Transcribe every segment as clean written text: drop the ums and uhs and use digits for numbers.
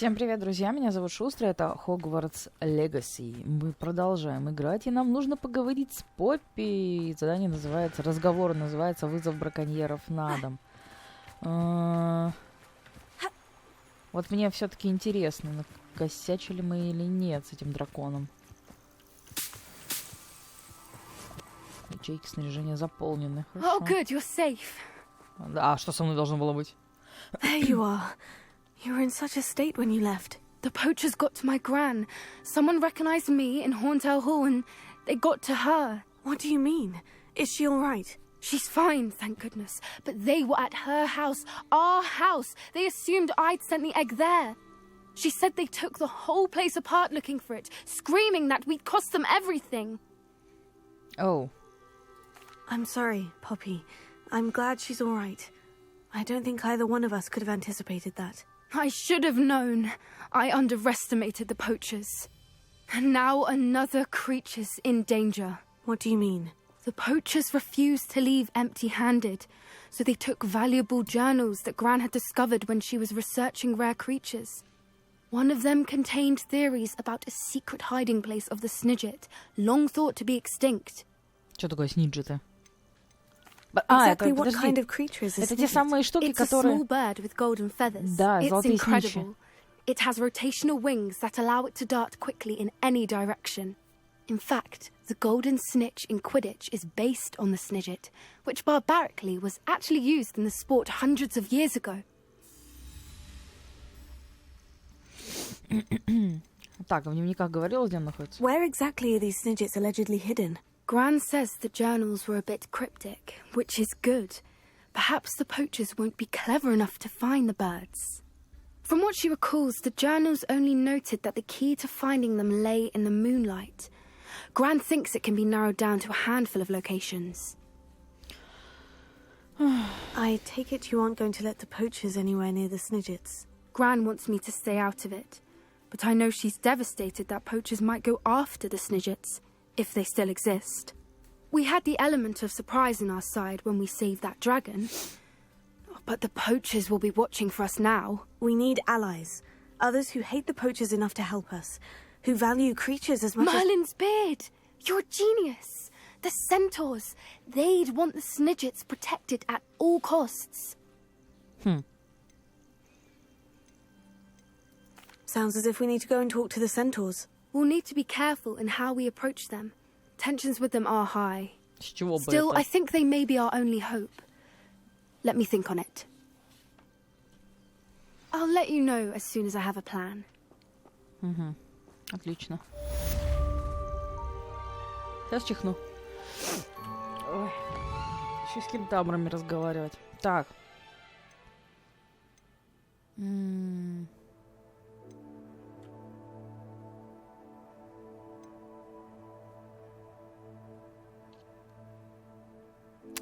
Всем привет, друзья, меня зовут Шустра, это Hogwarts Legacy. Мы продолжаем играть, и нам нужно поговорить с Поппи. Задание называется, разговор называется «Вызов браконьеров на дом». Вот мне все-таки интересно, накосячили мы или нет с этим драконом. Ячейки снаряжения заполнены. Oh, good, you're safe. А что со мной должно было быть? There you are. You were in such a state when you left. The poachers got to my gran. Someone recognized me in Horntail Hall and they got to her. What do you mean? Is she all right? She's fine, thank goodness. But they were at her house, our house. They assumed I'd sent the egg there. She said they took the whole place apart looking for it, screaming that we'd cost them everything. Oh. I'm sorry, Poppy. I'm glad she's all right. I don't think either one of us could have anticipated that. I should have known. I underestimated the poachers. And now another creature's in danger. What do you mean? The poachers refused to leave empty-handed, so they took valuable journals that Gran had discovered when she was researching rare creatures. One of them contained theories about a secret hiding place of the Snidget, long thought to be extinct. Что такое сниджеты? Exactly what kind of creature is this? Это те самые штуки, It's a которые... small bird with golden feathers. Да, It's золотые сничи. incredible. It has rotational wings that allow it to dart quickly in any direction. In fact, the golden snitch in Quidditch is based on the Snidget, which barbarically was actually used in the sport hundreds of years ago. Так, в дневниках говорилось, где он находится? Where exactly are these Snidgets allegedly hidden? Gran says the journals were a bit cryptic, which is good. Perhaps the poachers won't be clever enough to find the birds. From what she recalls, the journals only noted that the key to finding them lay in the moonlight. Gran thinks it can be narrowed down to a handful of locations. I take it you aren't going to let the poachers anywhere near the Snidgets. Gran wants me to stay out of it, but I know she's devastated that poachers might go after the Snidgets, if they still exist. We had the element of surprise on our side when we saved that dragon, but the poachers will be watching for us now. We need allies. Others who hate the poachers enough to help us. Who value creatures as much Merlin's beard! You're a genius! The centaurs! They'd want the Snidgets protected at all costs. Sounds as if we need to go and talk to the centaurs. We'll need to be careful in how we approach them. Tensions with them are high. С чего бы Still, это? I think they may be our only hope. Let me think on it. I'll let you know as soon as I have a plan. Угу. Отлично. Сейчас чихну. Ой. Еще с кентаврами разговаривать. Так.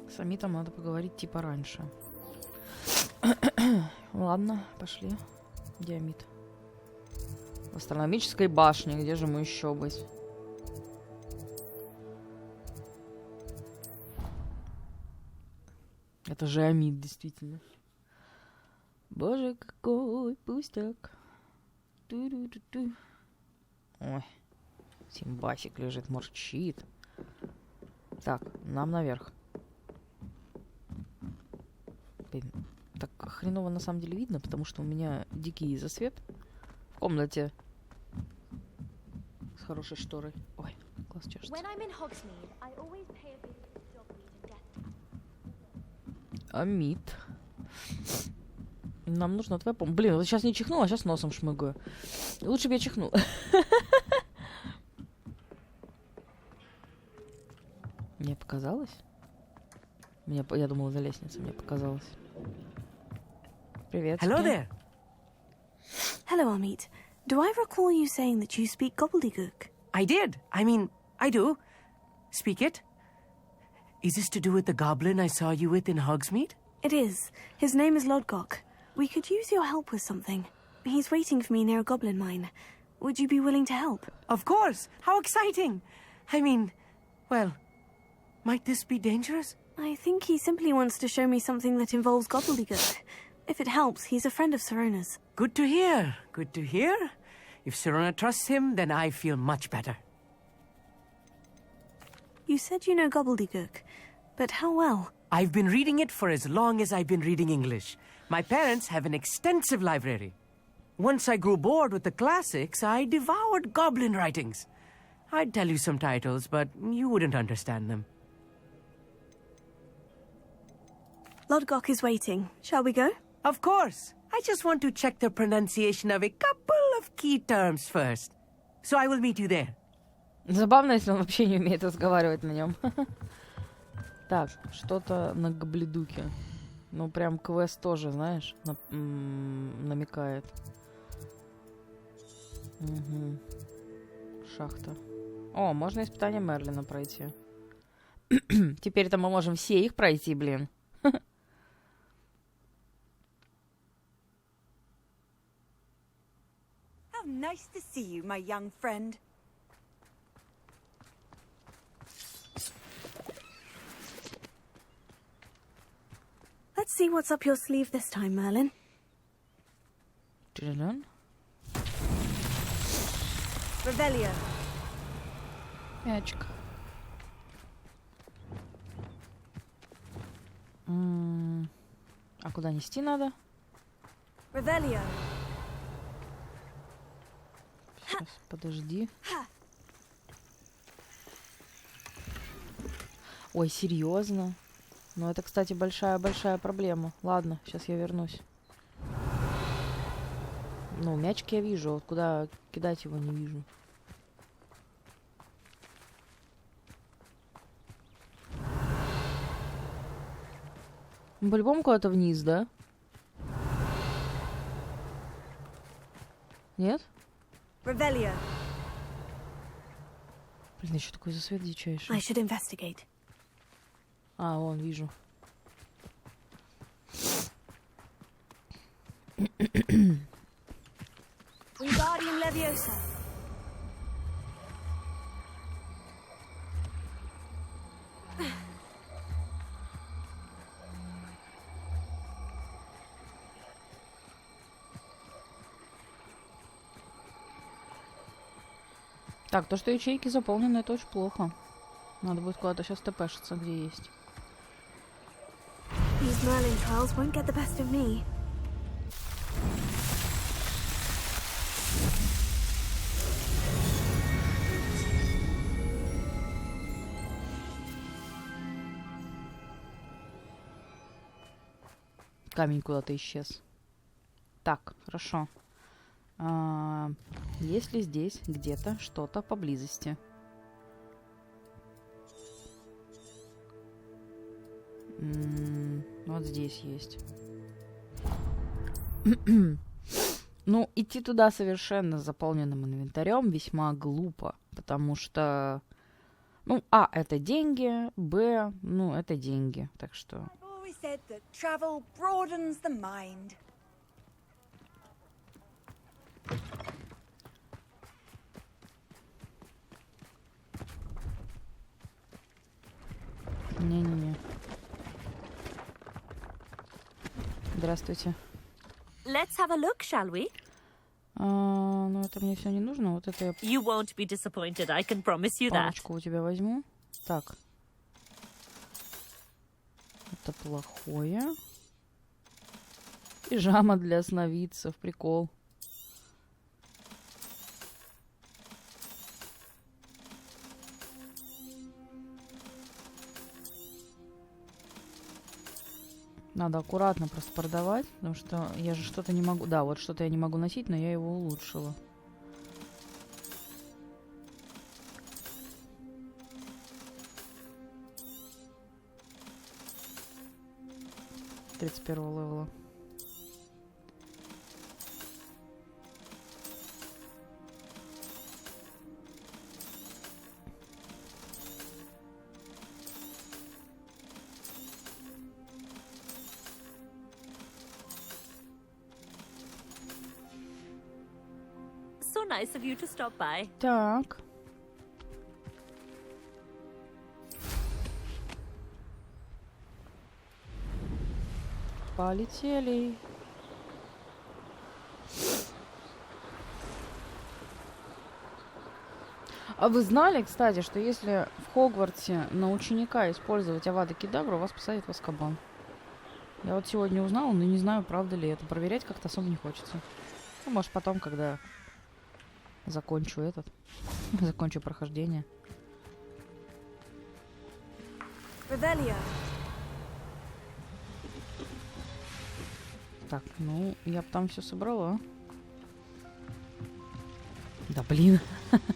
С Амитом надо поговорить типа раньше. Ладно, пошли. Где Амит? В астрономической башне. Где же ему еще быть? Это же Амит, действительно. Боже, какой пустяк. Ту-ду-ду-ду. Ой. Симбасик лежит, морчит. Так, нам наверх. Блин, так хреново на самом деле видно, потому что у меня дикий засвет в комнате с хорошей шторой. Ой, глаз чешется. Амит. Нам нужна твоя помощь. Блин, вот сейчас не чихнула, а сейчас носом шмыгаю. Лучше бы я чихнула. Мне показалось? Я думала, за лестницей мне показалось. Привет. Hello there. Hello, Amit. Do I recall you saying that you speak gobbledygook? I did. I do. Speak it. Is this to do with the goblin I saw you with in Hogsmeade? It is. His name is Lodgok. We could use your help with something. He's waiting for me near a goblin mine. Would you be willing to help? Of course. How exciting. Well, might this be dangerous? I think he simply wants to show me something that involves gobbledygook. If it helps, he's a friend of Serona's. Good to hear. Good to hear. If Serona trusts him, then I feel much better. You said you know gobbledygook, but how well? I've been reading it for as long as I've been reading English. My parents have an extensive library. Once I grew bored with the classics, I devoured goblin writings. I'd tell you some titles, but you wouldn't understand them. Lodgok is waiting. Shall we go? Of course. I just want to check the pronunciation of a couple of key terms first. So I will meet you there. Забавно, если он вообще не умеет разговаривать на нем. Так, что-то на гоблидуке. Ну, прям квест тоже, знаешь, намекает. Угу. Шахта. О, можно испытание Мерлина пройти. Теперь-то мы можем все их пройти, блин. How nice to see you, my young friend. Let's see what's up your sleeve this time, Merlin. Revelio. Мячик. А куда нести надо? Revelio. Сейчас, подожди. Ой, серьезно? Ну, это, кстати, большая-большая проблема. Ладно, сейчас я вернусь. Ну, мячик я вижу, вот куда кидать его не вижу. По-любому куда-то вниз, да? Нет? Revelio. Блин, еще такой засвет дичайший. I should investigate. А, вон, вижу. Wingardium Leviosa. Так, то, что ячейки заполнены, это очень плохо. Надо будет куда-то сейчас тпшиться, где есть. These Merlin trials won't get the best of me. Камень куда-то исчез. Так, хорошо. Есть ли здесь где-то что-то поблизости? Вот здесь есть. Ну, идти туда совершенно с заполненным инвентарем весьма глупо, потому что, ну, а, это деньги, б, ну, это деньги, так что... I've always said that travel broadens the mind. Не-не-не. Здравствуйте. Let's have a look, shall we? Ну, это мне все не нужно. Вот это я You won't be disappointed, I can promise you that. палочку у тебя возьму. Так. Это плохое. Пижама для сновидцев. Прикол. Надо аккуратно просто продавать, потому что я же что-то не могу... Да, вот что-то я не могу носить, но я его улучшила. Тридцать первого левела. So nice of you to stop by. Так. Полетели. А вы знали, кстати, что если в Хогвартсе на ученика использовать Авада Кедавру, вас посадят в Азкабан? Я вот сегодня узнала, но не знаю, правда ли это. Проверять как-то особо не хочется. Ну, может, потом, когда закончу закончу прохождение. Revelio. Так, ну, я бы там все собрала. Да, блин.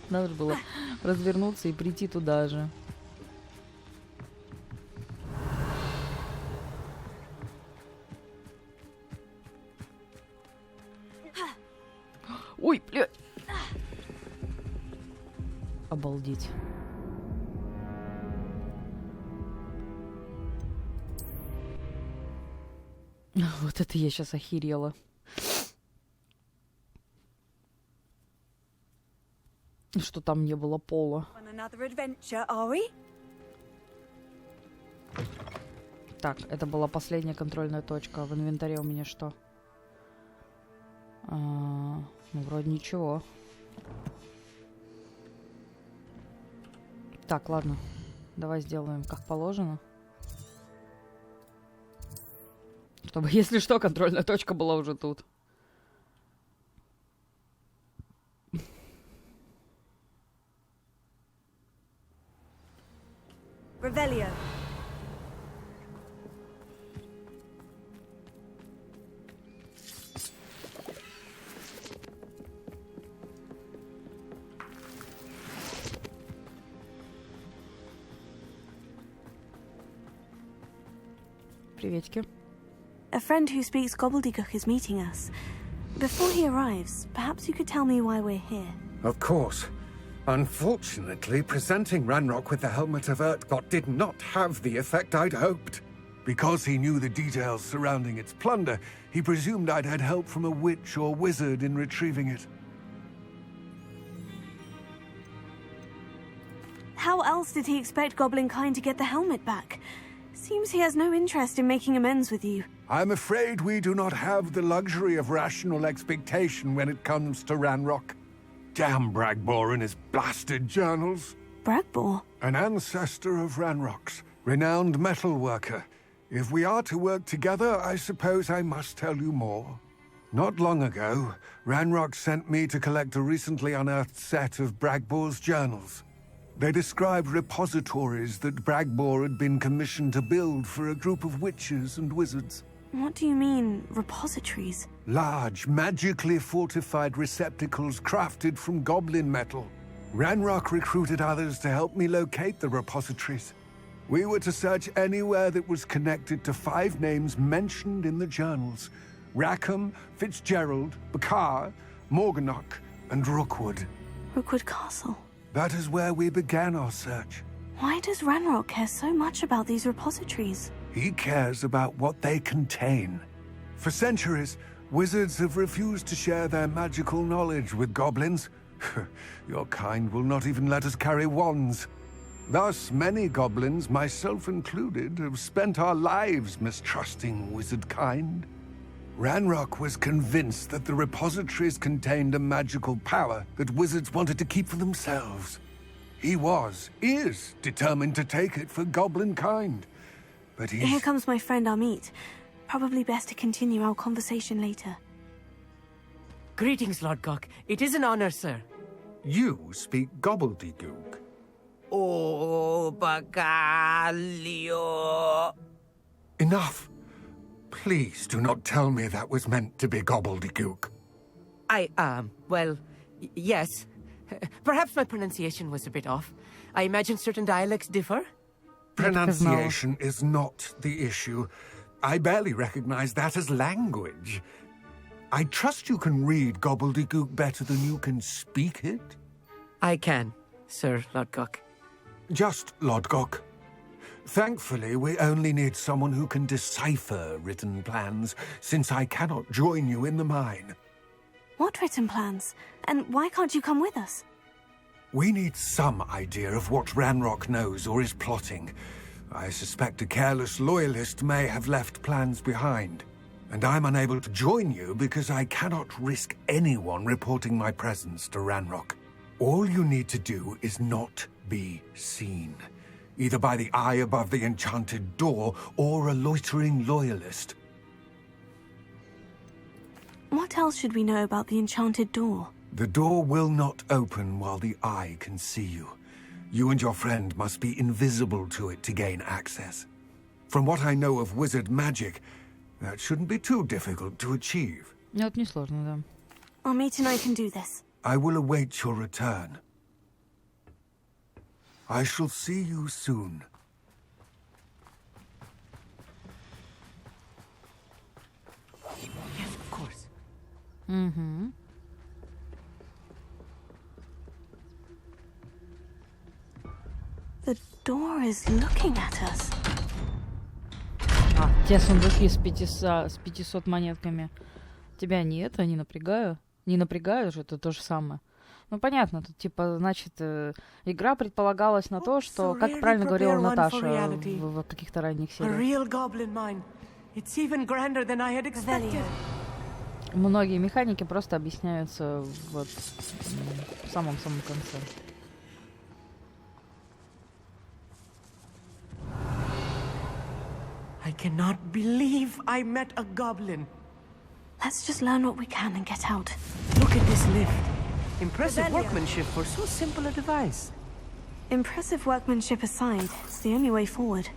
Надо же было развернуться и прийти туда же. Ой, блядь. Обалдеть. Вот это я сейчас охерела. Что там не было пола. On another adventure, are we? Так, это была последняя контрольная точка. А в инвентаре у меня что? Ну, вроде ничего. Так, ладно. Давай сделаем как положено. Чтобы, если что, контрольная точка была уже тут. Revelio. Приветики. A friend who speaks gobbledygook is meeting us. Before he arrives, perhaps you could tell me why we're here. Of course. Unfortunately, presenting Ranrock with the Helmet of Urtkot did not have the effect I'd hoped. Because he knew the details surrounding its plunder, he presumed I'd had help from a witch or wizard in retrieving it. How else did he expect Goblinkind to get the helmet back? Seems he has no interest in making amends with you. I'm afraid we do not have the luxury of rational expectation when it comes to Ranrock. Damn Bragbor and his blasted journals. Bragbor? An ancestor of Ranrock's, renowned metal worker. If we are to work together, I suppose I must tell you more. Not long ago, Ranrock sent me to collect a recently unearthed set of Bragbor's journals. They described repositories that Bragbor had been commissioned to build for a group of witches and wizards. What do you mean, repositories? Large, magically fortified receptacles crafted from goblin metal. Ranrock recruited others to help me locate the repositories. We were to search anywhere that was connected to 5 names mentioned in the journals. Rackham, Fitzgerald, Bakar, Morganach, and Rookwood. Rookwood Castle. That is where we began our search. Why does Ranrock care so much about these repositories? He cares about what they contain. For centuries, wizards have refused to share their magical knowledge with goblins. Your kind will not even let us carry wands. Thus, many goblins, myself included, have spent our lives mistrusting wizard kind. Ranrock was convinced that the repositories contained a magical power that wizards wanted to keep for themselves. He is determined to take it for goblin kind. But Here comes my friend Amit. Probably best to continue our conversation later. Greetings, Lord Gok. It is an honor, sir. You speak gobbledygook. Oh, Bacalio. Enough. Please do not tell me that was meant to be gobbledygook. Yes. Perhaps my pronunciation was a bit off. I imagine certain dialects differ. Pronunciation is not the issue. I barely recognize that as language. I trust you can read gobbledygook better than you can speak it? I can, Sir Lord Gok. Just Lord Gok. Thankfully, we only need someone who can decipher written plans, since I cannot join you in the mine. What written plans? And why can't you come with us? We need some idea of what Ranrock knows or is plotting. I suspect a careless loyalist may have left plans behind. And I'm unable to join you because I cannot risk anyone reporting my presence to Ranrock. All you need to do is not be seen, either by the eye above the enchanted door or a loitering loyalist. What else should we know about the enchanted door? The door will not open while the eye can see you. You and your friend must be invisible to it to gain access. From what I know of wizard magic, that shouldn't be too difficult to achieve. Это несложно, да. Amit and I can do this. I will await your return. I shall see you soon. Yes, of course. Угу. The door is looking at us. А, те сундуки с 500 монетками. Тебя нет, они напрягают. Не напрягают же, это то же самое. Ну, понятно, тут, типа, значит, игра предполагалась на то, что, как правильно говорила Наташа в каких-то ранних сериях, многие механики просто объясняются вот в самом-самом конце. I cannot believe I met a goblin. Let's just learn what we can and get out. Look at this lift. Impressive workmanship for so simple a device. Impressive workmanship aside, it's the only way forward.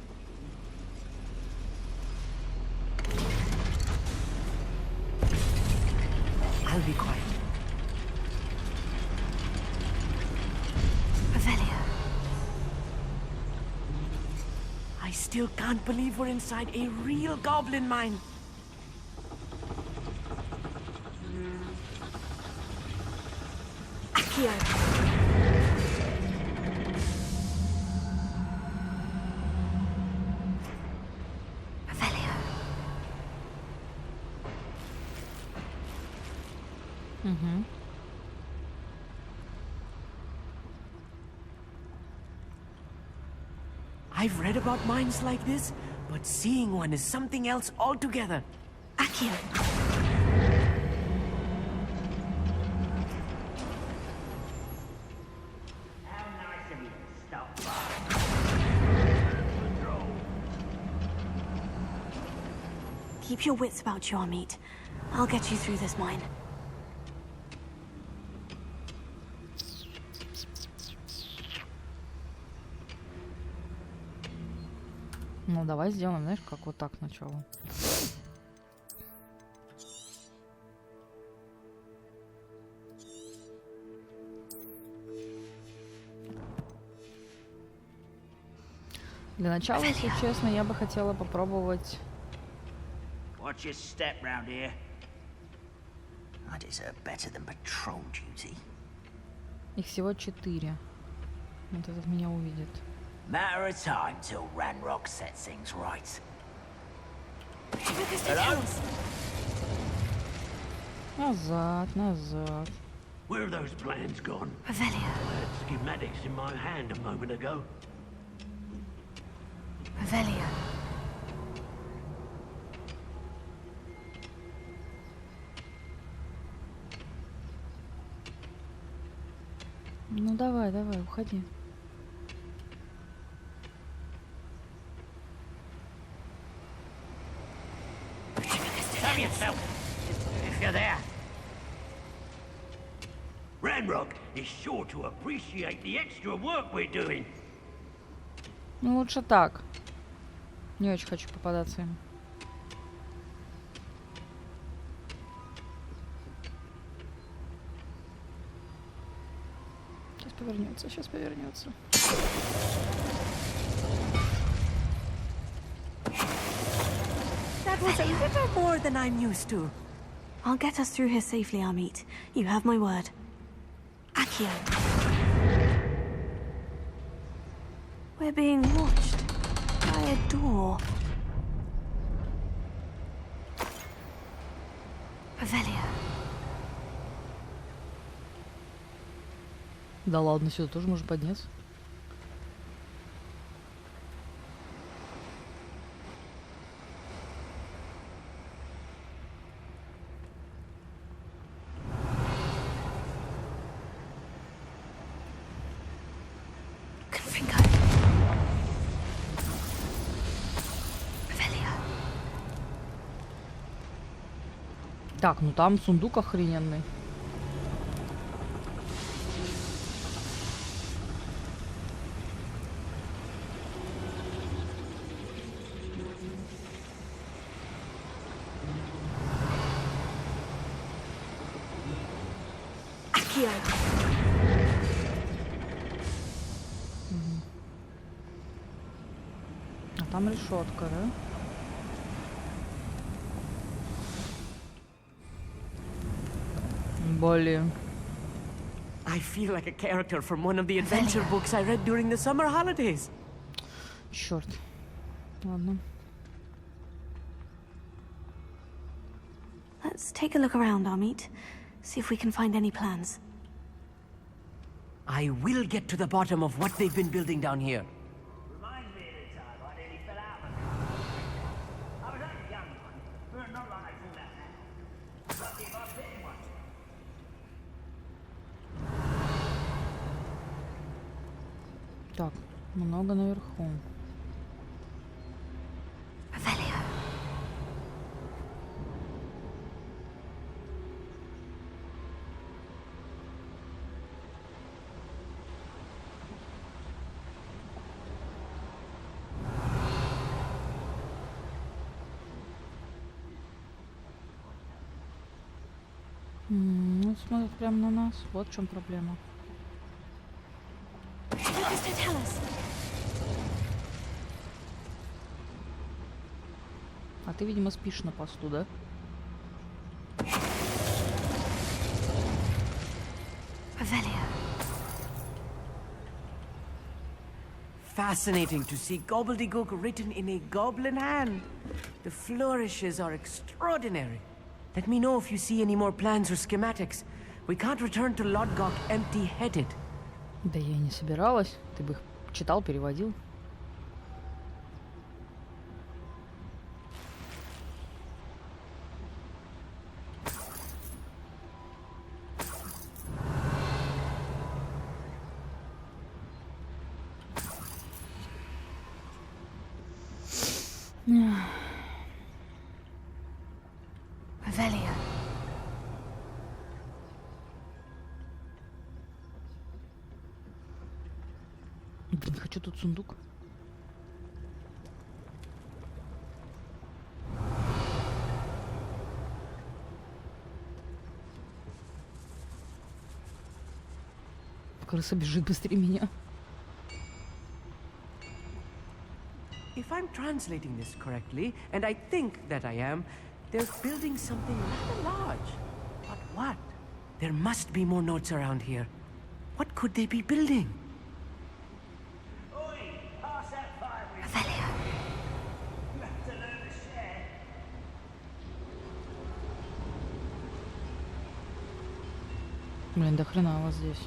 I'll be quiet. Revelio. I still can't believe we're inside a real goblin mine. Accio. Revelio. Угу. I've read about mines like this, but seeing one is something else altogether. Accio. Keep your wits about you, Amit. I'll get you through this mine. Ну, давай сделаем, знаешь, как вот так сначала. Для начала, если честно, я бы хотела попробовать... Watch your step round here. I deserve better than patrol duty. Их всего 4. Вот этот меня увидит. Matter of time till Ranrock sets things right. Назад, назад. Where are those plans gone? Revelio. I had schematics in my hand a moment ago. Revelio. Ну давай, давай, уходи. Save yourself, if you're there. Ranrock is sure to appreciate the extra work we're doing. Ну лучше так. Не очень хочу попадаться им. Сейчас повернется, сейчас повернется. That was a little more than I'm used to. I'll get us through here safely, Amit. You have my word. Accio. We're being watched by a door. Revelio. Да ладно, сюда тоже можно подняться. Так, ну там сундук охрененный. А там решетка, да? Блин. I feel like a character from one of the adventure books I read during the summer holidays. Черт. Ладно. Let's take a look around, Amit. See if we can find any plans. I will get to the bottom of what they've been building down here. Reminds me of the time I nearly fell out of it. I was only a young one, but not like I fall out now. Lucky if I fit in one. Так, много наверху. Revelio. Ну, смотрит прямо на нас. Вот в чем проблема. Focus to tell us. А ты, видимо, спишь на посту, да? Revelio. Fascinating to see gobbledygook written in a goblin hand. The flourishes are extraordinary. Let me know if you see any more plans or schematics. We can't return to Lodgok empty-headed. Да я и не собиралась. Ты бы их читал, переводил. Revelio. Блин, хочу тут сундук. Крыса бежит быстрее меня. If I'm translating this correctly, and I think that I am, they're building something rather large. But what? There must be more notes around here. What could they be building? Oi, pass that fire with Revelio. you have to learn to share. Блин, до хрена вас здесь.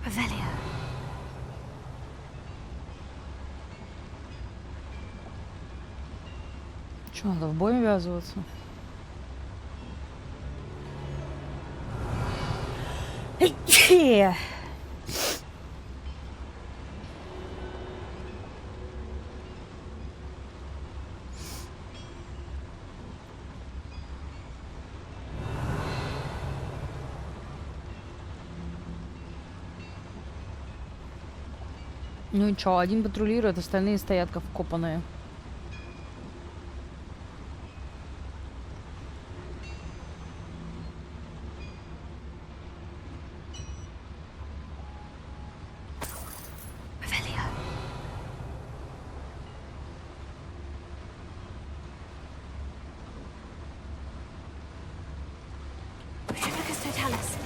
Revelio. Че, надо в бой ввязываться? Ну и чё, один патрулирует, остальные стоят как вкопанные. Revelio. Focus to tell us.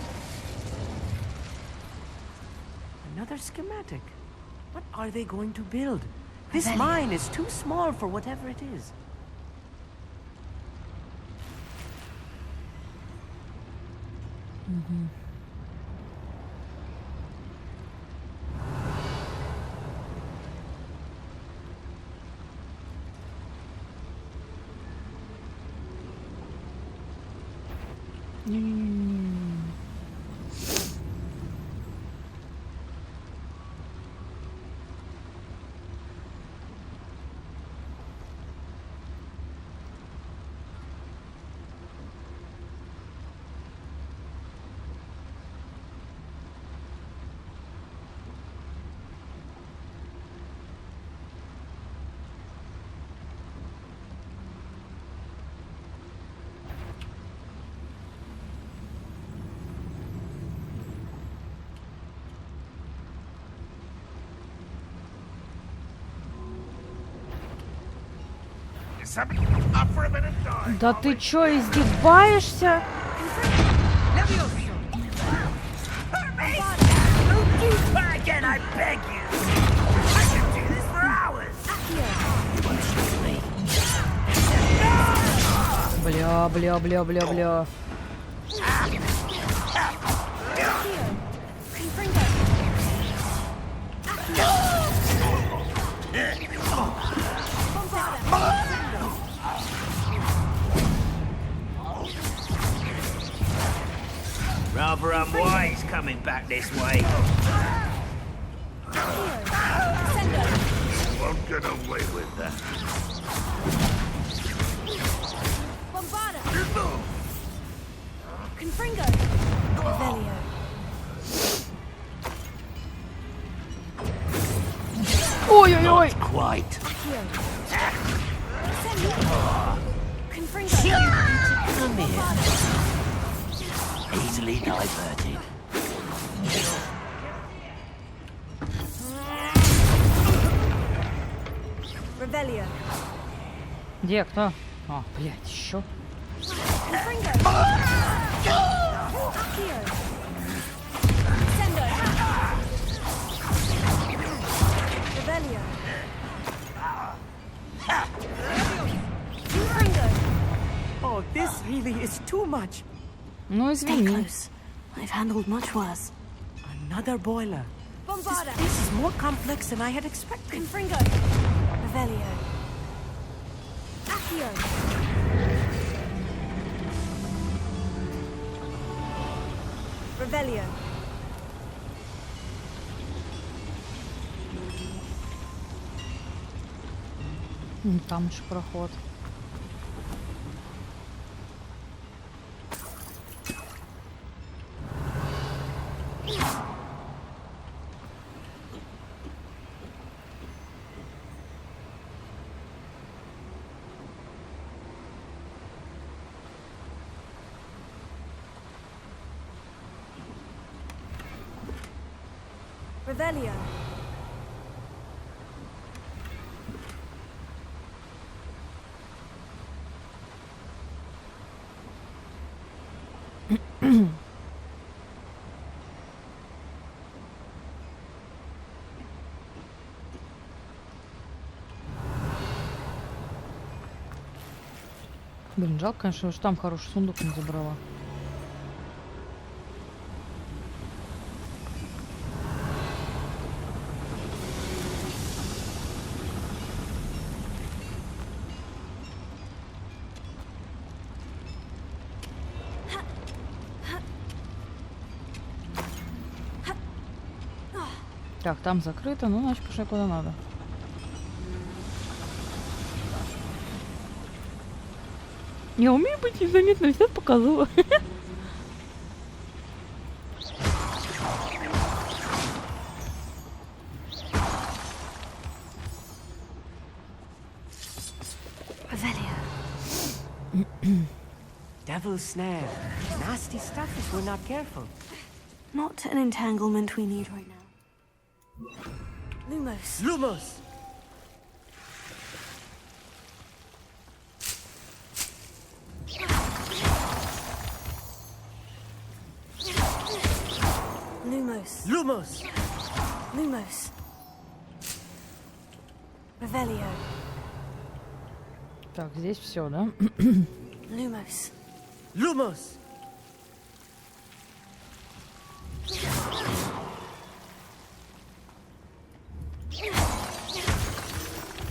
Another schematic. What are they going to build? This Revelio. mine is too small for whatever it is. Угу. Да ты чё, издеваешься? Бля. Rather unwise coming back this way. Won't get away with that. Confringo! Velio. Ой-ой-ой! Quite. Confringo! Come here. Easily diverted. Revelio. Где, кто? А, блядь, еще. Confringo! Accio. Sendo. Revelio. Confringo. Oh, this really is too much. Ну, Stay извини. close. I've handled much worse. Another boiler. Bombarda. This is more complex than I had expected. Confringo. Revelio. Accio. Revelio. Там еще проход. Revelio. Блин, жалко, конечно, что там хороший сундук не забрала. Так, там закрыто, ну, значит, пошли куда надо. Я умею быть незаметной, всегда показывала. Devil's snare. Nasty stuff if we're not careful. Not an entanglement we need right now. Lumos. Lumos! Lumos. Lumos! Lumos. Revelio. Так, здесь все, да? Lumos. Lumos!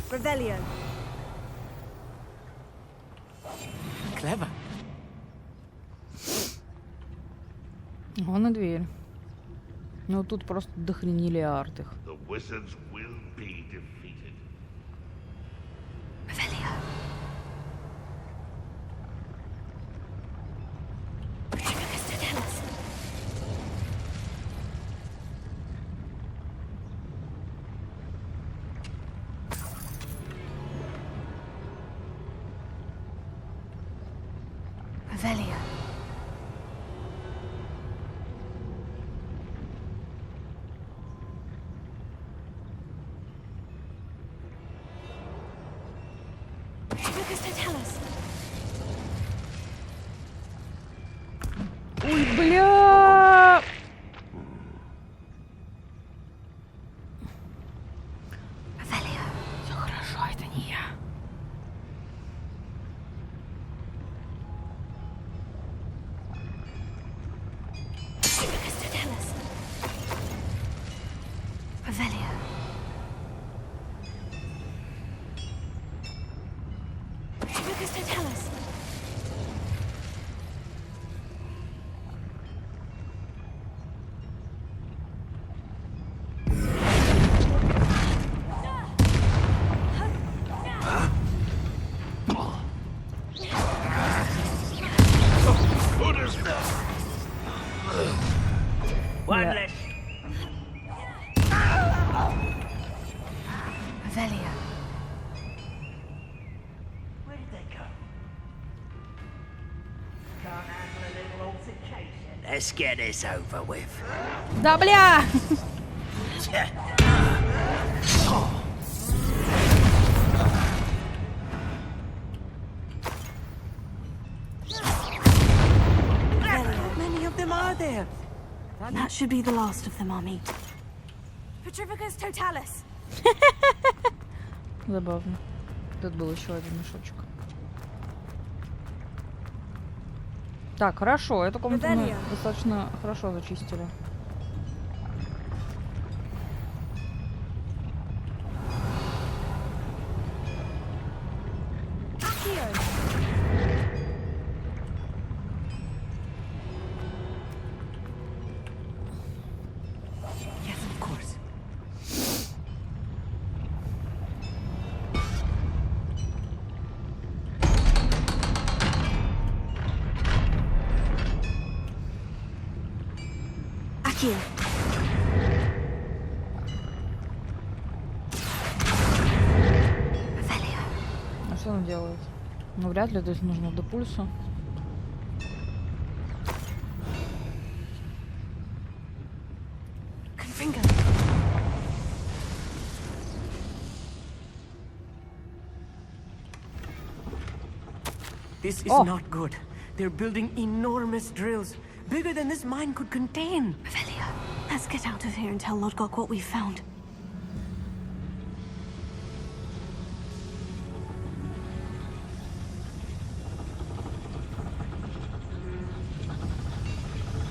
Revelio. Clever. Вон и дверь. Ну тут просто дохренилиард их. The wizards will be defeated. Revelio. Trivicus Totalis. Revelio. Trivicus Totalis. Ой, бля! Revelio. Все хорошо, это не я. Trivicus Totalis. Revelio. Trivicus Totalis. One Yeah. less. Revelio. Where did they go? Can't handle a little altercation. Let's get this over with. Да, бля! How many of them are there? That should be the last of them, Army. Petrificus Totalis. Забавно. Тут был еще один мешочек. Так, хорошо. Эту комнату мы достаточно хорошо зачистили. Yes, of course. Accio. Revelio. А что он делает? Ну, вряд ли, то есть нужно до пульса. Confringo. This is Oh. not good. They're building enormous drills, bigger than this mine could contain. Revelio. Let's get out of here and tell Lodgok what we've found.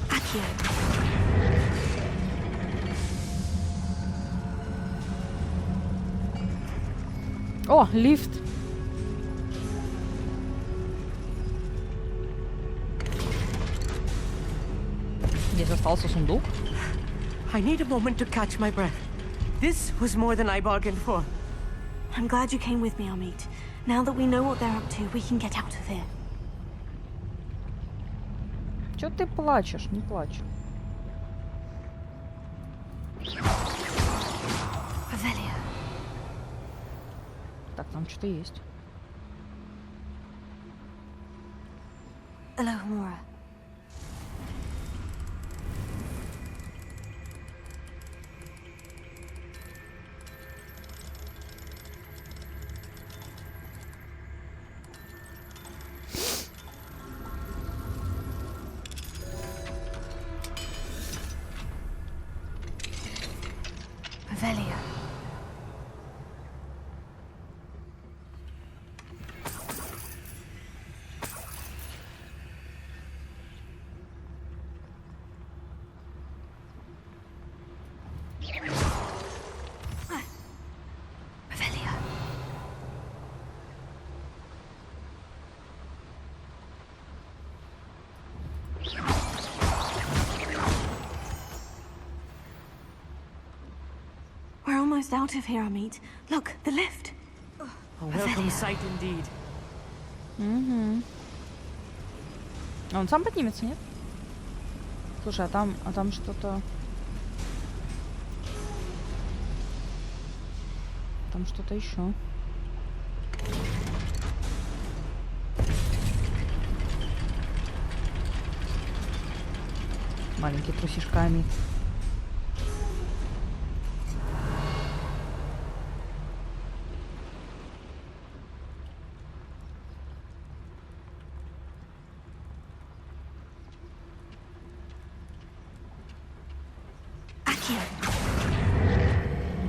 Accio. О, лифт! Здесь остался сундук. I need a moment to catch my breath. This was more than I bargained for. I'm glad you came with me, Amit. Now that we know what they're up to, we can get out of here. Чё ты плачешь? Не плачь. Revelio. Так, там что-то есть. Alohomora. Revelio. almost out of here, Amit. Look, the lift. A welcome sight indeed. Угу. А он сам поднимется, нет? Слушай, а там что-то... Там что-то еще. Маленький трусишка Амит.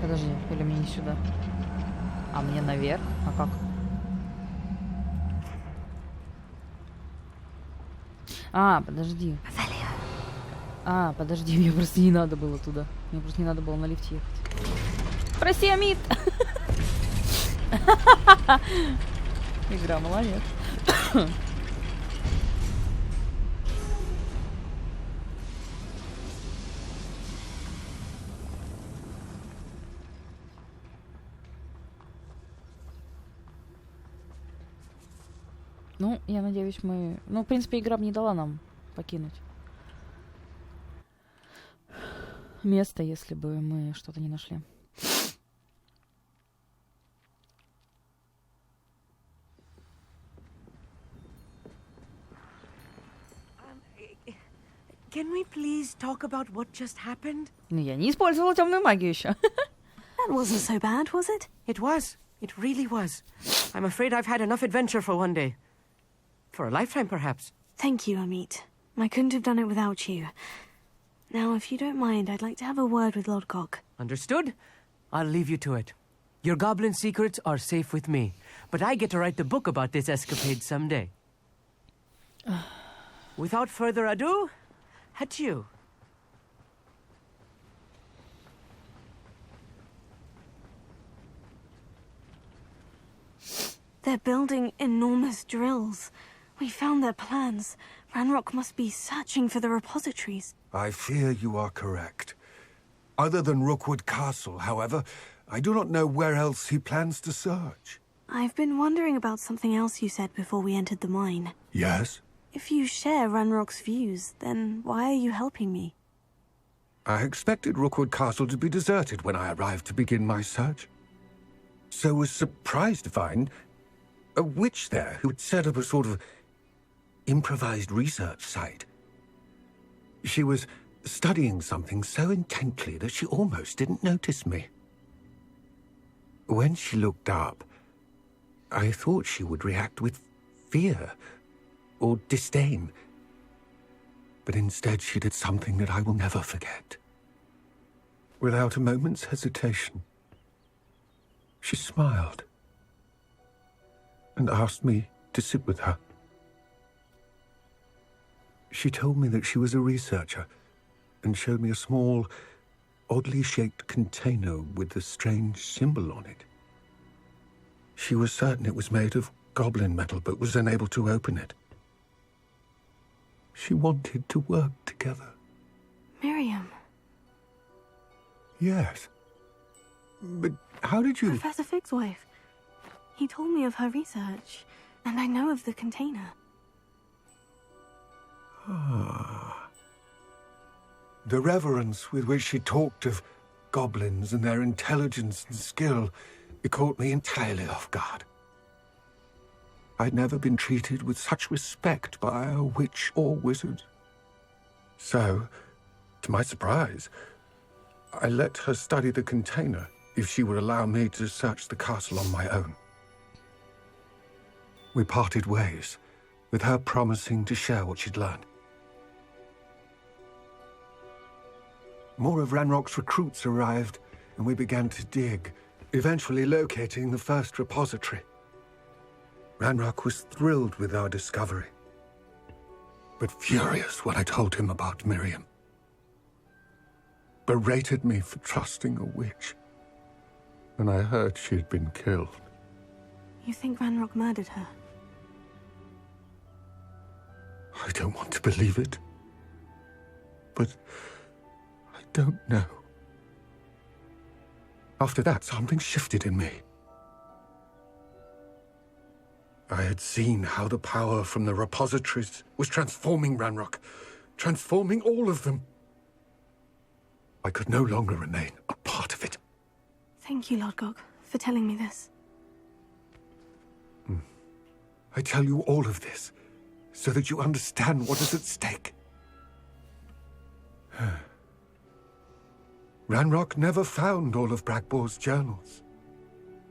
Подожди, или мне не сюда? А мне наверх? А как? А, подожди. А, подожди, мне просто не надо было туда. Мне просто не надо было на лифте ехать. Прости, Амит! Игра, молодец. Ну, я надеюсь, мы... Ну, в принципе, игра бы не дала нам покинуть место, если бы мы что-то не нашли. Can we please talk about what just happened? Ну, я не использовала темную магию еще. That wasn't so bad, was it? It was. It really was. I'm afraid I've had enough adventure for one day. For a lifetime, perhaps. Thank you, Amit. I couldn't have done it without you. Now, if you don't mind, I'd like to have a word with Lodgok. Understood? I'll leave you to it. Your goblin secrets are safe with me, but I get to write the book about this escapade someday. Without further ado, adieu. They're building enormous drills. We found their plans. Ranrock must be searching for the repositories. I fear you are correct. Other than Rookwood Castle, however, I do not know where else he plans to search. I've been wondering about something else you said before we entered the mine. Yes? If you share Ranrock's views, then why are you helping me? I expected Rookwood Castle to be deserted when I arrived to begin my search. So was surprised to find a witch there who had set up a sort of improvised research site. She was studying something so intently that she almost didn't notice me. When she looked up, I thought she would react with fear or disdain. But instead she did something that I will never forget. Without a moment's hesitation, she smiled and asked me to sit with her. She told me that she was a researcher and showed me a small, oddly shaped container with a strange symbol on it. She was certain it was made of goblin metal, but was unable to open it. She wanted to work together. Miriam. Yes. But how did you... Professor Fig's wife. He told me of her research, and I know of the container. Ah. The reverence with which she talked of goblins and their intelligence and skill, it caught me entirely off guard. I'd never been treated with such respect by a witch or wizard. So, to my surprise, I let her study the container if she would allow me to search the castle on my own. We parted ways, with her promising to share what she'd learned. More of Ranrock's recruits arrived, and we began to dig, eventually locating the first repository. Ranrock was thrilled with our discovery, but furious when I told him about Miriam. Berated me for trusting a witch when I heard she had been killed. You think Ranrock murdered her? I don't want to believe it, but I don't know. After that, something shifted in me. I had seen how the power from the repositories was transforming Ranrock, transforming all of them. I could no longer remain a part of it. Thank you, Lodgok, for telling me this. I tell you all of this so that you understand what is at stake. Ranrock never found all of Bragbor's journals,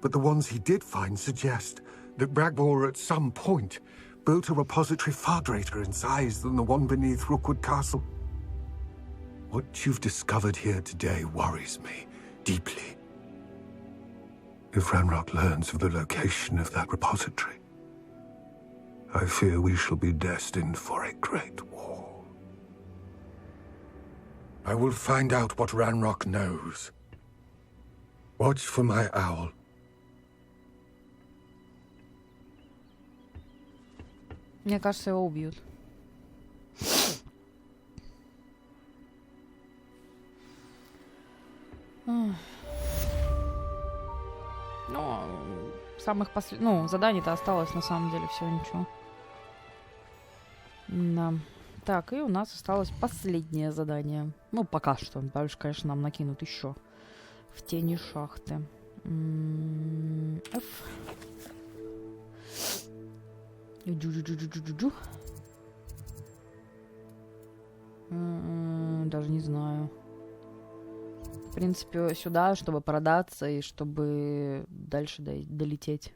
but the ones he did find suggest that Bragbor at some point built a repository far greater in size than the one beneath Rookwood Castle. What you've discovered here today worries me deeply. If Ranrock learns of the location of that repository, I fear we shall be destined for a great war. I will find out what Ranrock knows. Watch for my owl. Мне кажется, его убьют. Ну, самых заданий-то осталось на самом деле всего ничего. Да. Так, и у нас осталось последнее задание. Ну, пока что. Дальше, конечно, нам накинут еще в тени шахты. F. Даже не знаю. В принципе, сюда, чтобы продаться и чтобы дальше долететь.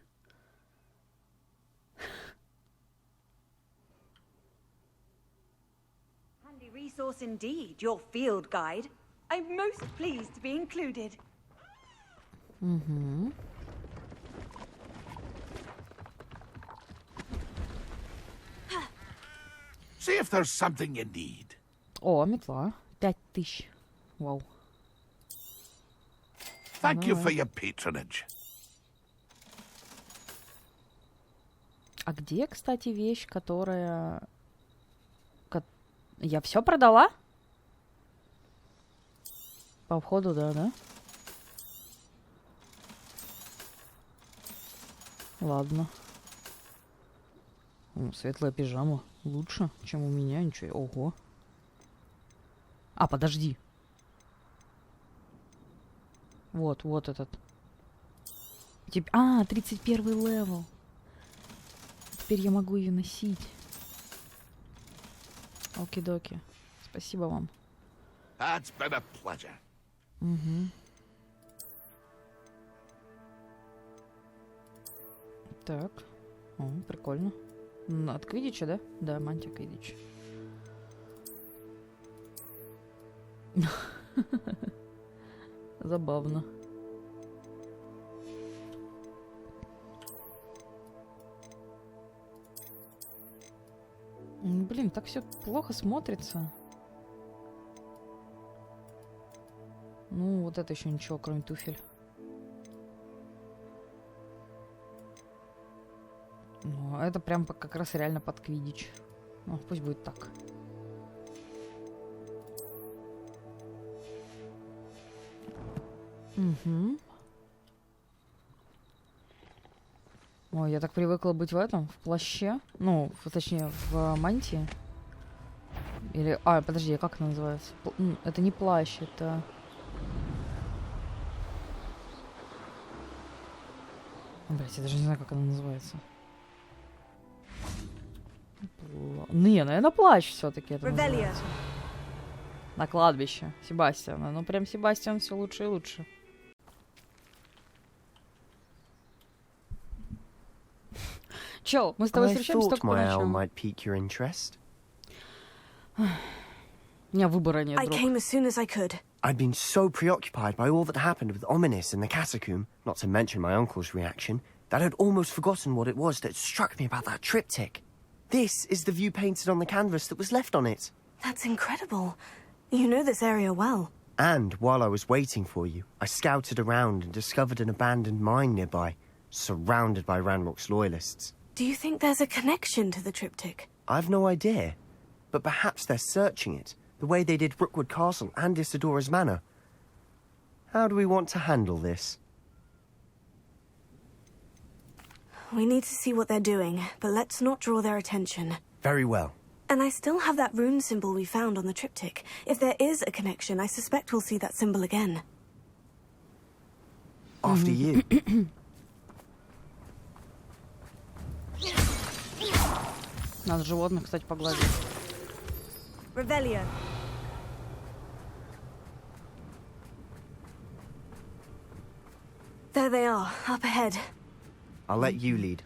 Handy resource indeed, your field guide. I'm most pleased to be included. Угу. See if there's something you need. О, метла. 5000. Вау. Thank you for your patronage. А где, кстати, вещь, которая... Я все продала? По входу, да? Ладно. О, светлая пижама. Лучше, чем у меня. Ничего. Ого. А, подожди. Вот этот. 31 левел. Теперь я могу ее носить. Оки-доки. Спасибо вам. That's been a pleasure. Угу. Так. О, прикольно. От Квиддича, да? Да, мантия Квиддич. Забавно. Блин, так все плохо смотрится. Ну, вот это еще ничего, кроме туфель. Ну, это прям как раз реально под Квиддич. Ну, пусть будет так. Угу. Ой, я так привыкла быть в этом, в плаще. Ну, точнее, в мантии. Или... подожди, как это называется? Это не плащ, это... Блять, я даже не знаю, как она называется. Не, наверное, плащ все-таки это называется. На кладбище Себастьяна. Ну, прям Себастьян все лучше и лучше. Чел, мы с тобой встречаемся только по ночам. У меня выбора нет, друг. I came as soon as I could. I'd been so preoccupied by all that happened with Ominis and the catacomb, not to mention my uncle's reaction, that I'd almost forgotten what it was that struck me about that triptych. This is the view painted on the canvas that was left on it. That's incredible. You know this area well. And while I was waiting for you, I scouted around and discovered an abandoned mine nearby, surrounded by Ranrock's loyalists. Do you think there's a connection to the triptych? I've no idea, but perhaps they're searching it, the way they did Rookwood Castle and Isidora's Manor. How do we want to handle this? We need to see what they're doing, but let's not draw their attention. Very well. And I still have that rune symbol we found on the triptych. If there is a connection, I suspect we'll see that symbol again. After you. Надо животных, кстати, погладить. Revelio. There they are, up ahead. I'll let you lead.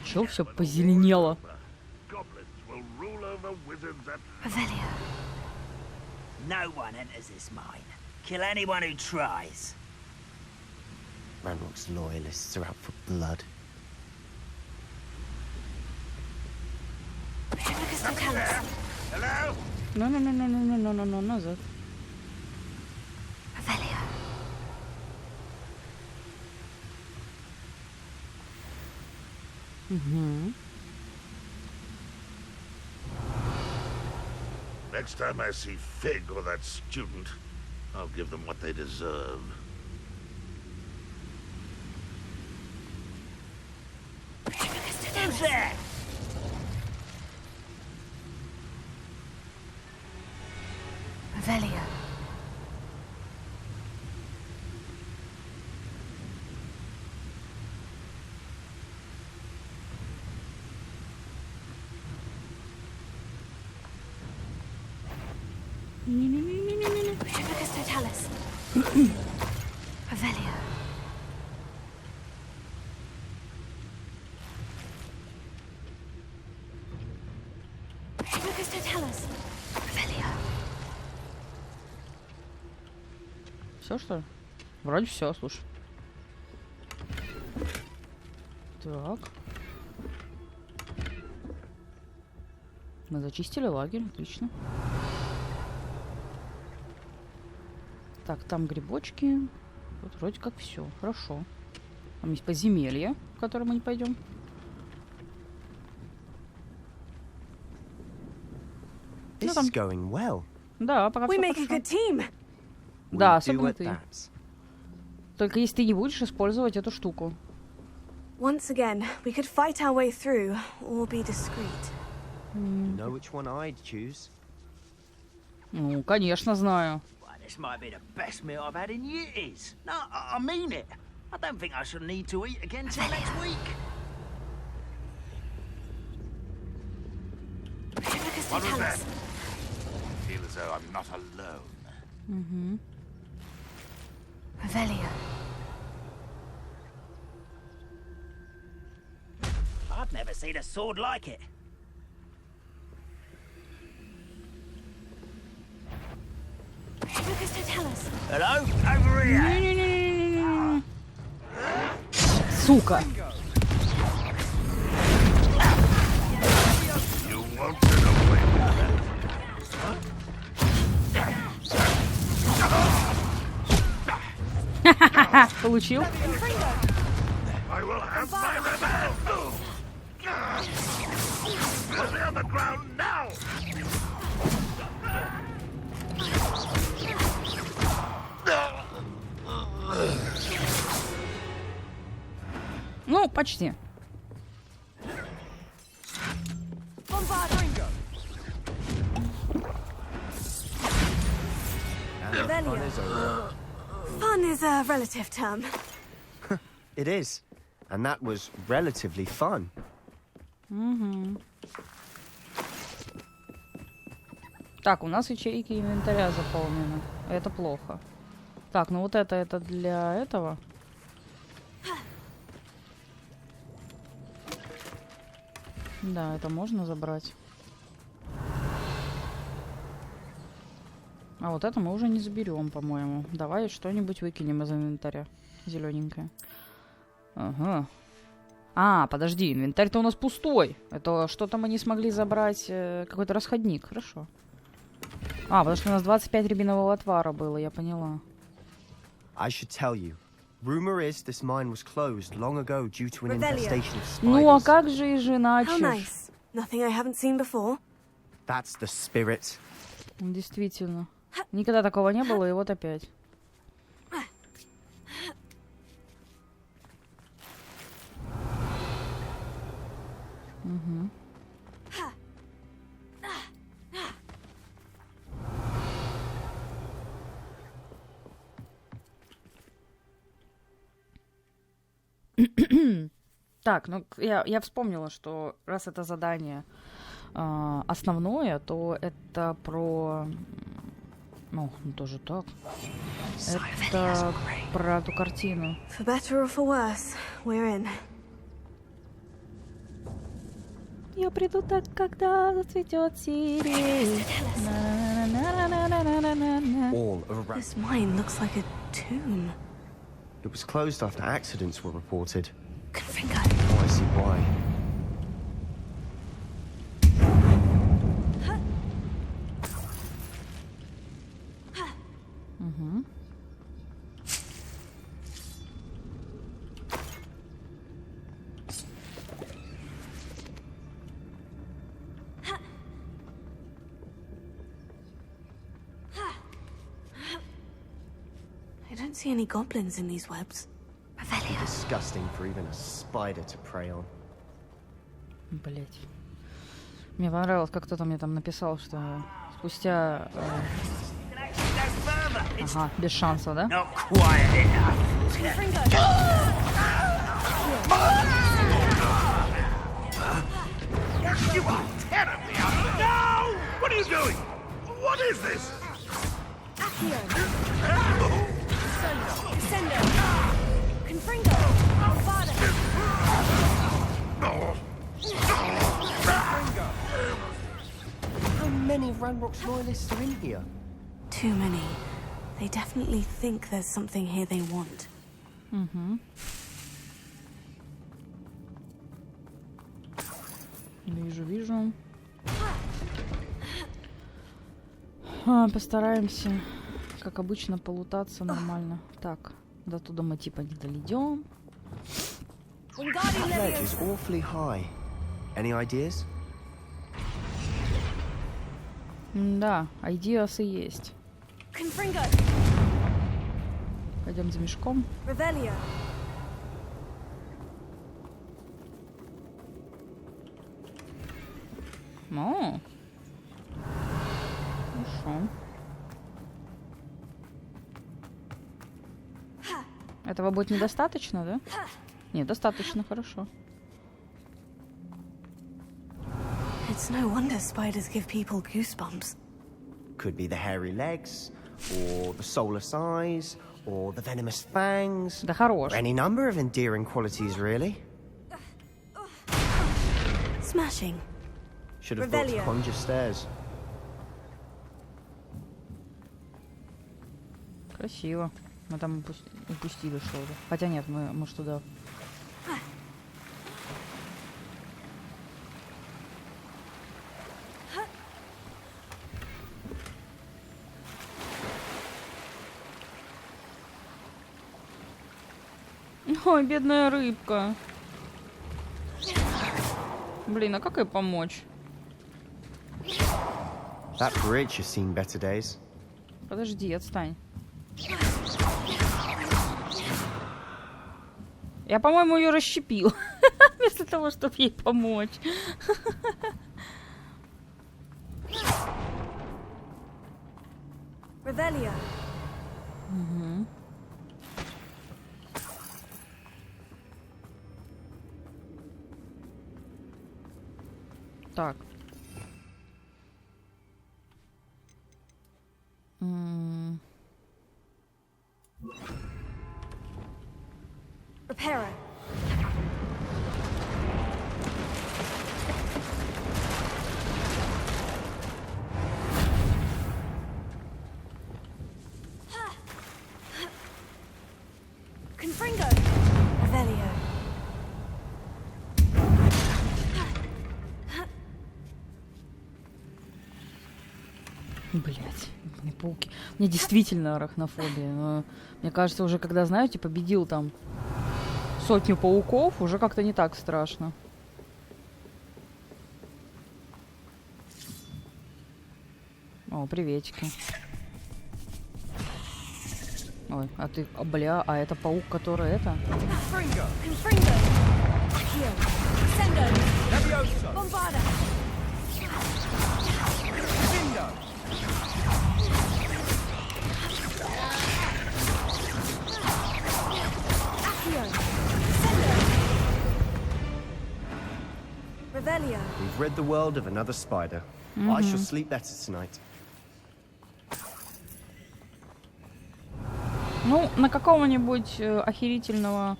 Чё все позеленело? Revelio. No one enters this mine. Kill anyone who tries. Ranrock's loyalists are out for blood. Hello? No, назад. Revelio. Next time I see Fig or that student, I'll give them what they deserve. Who's there? Revelio. Replicus totalis. Revelio. Replicus totalis. Revelio. Все, что ли? Вроде все, слушай. Так. Мы зачистили лагерь, отлично. Так, там грибочки. Вот вроде как все, хорошо. Там есть подземелье, в которое мы не пойдем. This is going well. Да, пока We все make a good team. Да, We do особенно at ты. that. Только если ты не будешь использовать эту штуку. Once again, we could fight our way through, or be discreet. You know which one I'd choose? Ну, конечно, знаю. Well, this might be the best meal I've had in years. No, I mean it. I don't think I shall need to eat again till next week. Replicus What was that? totalis. I feel as though I'm not alone. Revelio. I've never seen a sword like it. Replicus totalis. Hello? Over here. Не-не-не-не-не-не. Сука. You won't get away with that. Получил? I will have my revenge. Put me on the ground now. Ну, почти. Revelio. Fun is a relative term. It is. And that was relatively fun. Так, у нас ячейки инвентаря заполнены. Это плохо. Так, ну вот это для этого. Да, это можно забрать. А вот это мы уже не заберем, по-моему. Давай что-нибудь выкинем из инвентаря. Зелененькое. Ага. А, подожди, инвентарь-то у нас пустой. Это что-то мы не смогли забрать. Какой-то расходник, хорошо. А, потому что у нас 25 рябинового отвара было, я поняла. I should tell you. Rumor is this mine was closed long ago due to an Revelio. infestation of spiders. Ну, а как же и иначе? How nice. Nothing I haven't seen before. That's the spirit. Действительно. Никогда такого не было, и вот опять. Угу. Так, ну я вспомнила, что раз это задание основное, то это про... Ну, тоже так. Это про ту картину. For better or for worse, we're in. Я приду так, когда зацветет сирень. All of a This mine looks like a tomb. It was closed after accidents were reported. Confringo. Oh, I see why. Угу. I don't see any goblins in these webs. Disgusting for even a spider to prey on. Блять. Мне понравилось, как кто-то мне там написал, что спустя... Ага, без шансов, да? Not quiet enough. You are terribly out of... No! What are you doing? What is this? How many Ranrock's loyalists are in here? Too many. They definitely think there's something here they want. Угу. Вижу. Постараемся, как обычно, полутаться нормально. Так, до туда мы типа не долетем. That ledge is awfully high. Any ideas? Да, ideas и есть. Пойдем за мешком. О, хорошо. Этого будет недостаточно, да? Нет, достаточно, хорошо. It's no wonder spiders give people goosebumps. Could be the hairy legs, or the soulless eyes, or the venomous fangs. Да хорош. Any number of endearing qualities, really. Smashing. Should have thought to conjure stairs. Красиво. Мы там упустили что-то. Хотя нет, мы может туда. Ой, бедная рыбка. Блин, а как ей помочь? That bridge has seen better days. Подожди, отстань. Я, по-моему, ее расщепил. Вместо того, чтобы ей помочь. Угу. Так. Repairer. Confringo. Revelio. Блять, пауки. У меня действительно арахнофобия. Но мне кажется, уже когда, знаете, победил там 100 пауков, уже как-то не так страшно. О, приветики. Ой, а ты, бля, а это паук, который это? Leviosa! Bombarda. Bingo! Accio. Sendo. Revelio. We've rid the world of another spider. I shall sleep better tonight. Ну, на какого-нибудь охерительного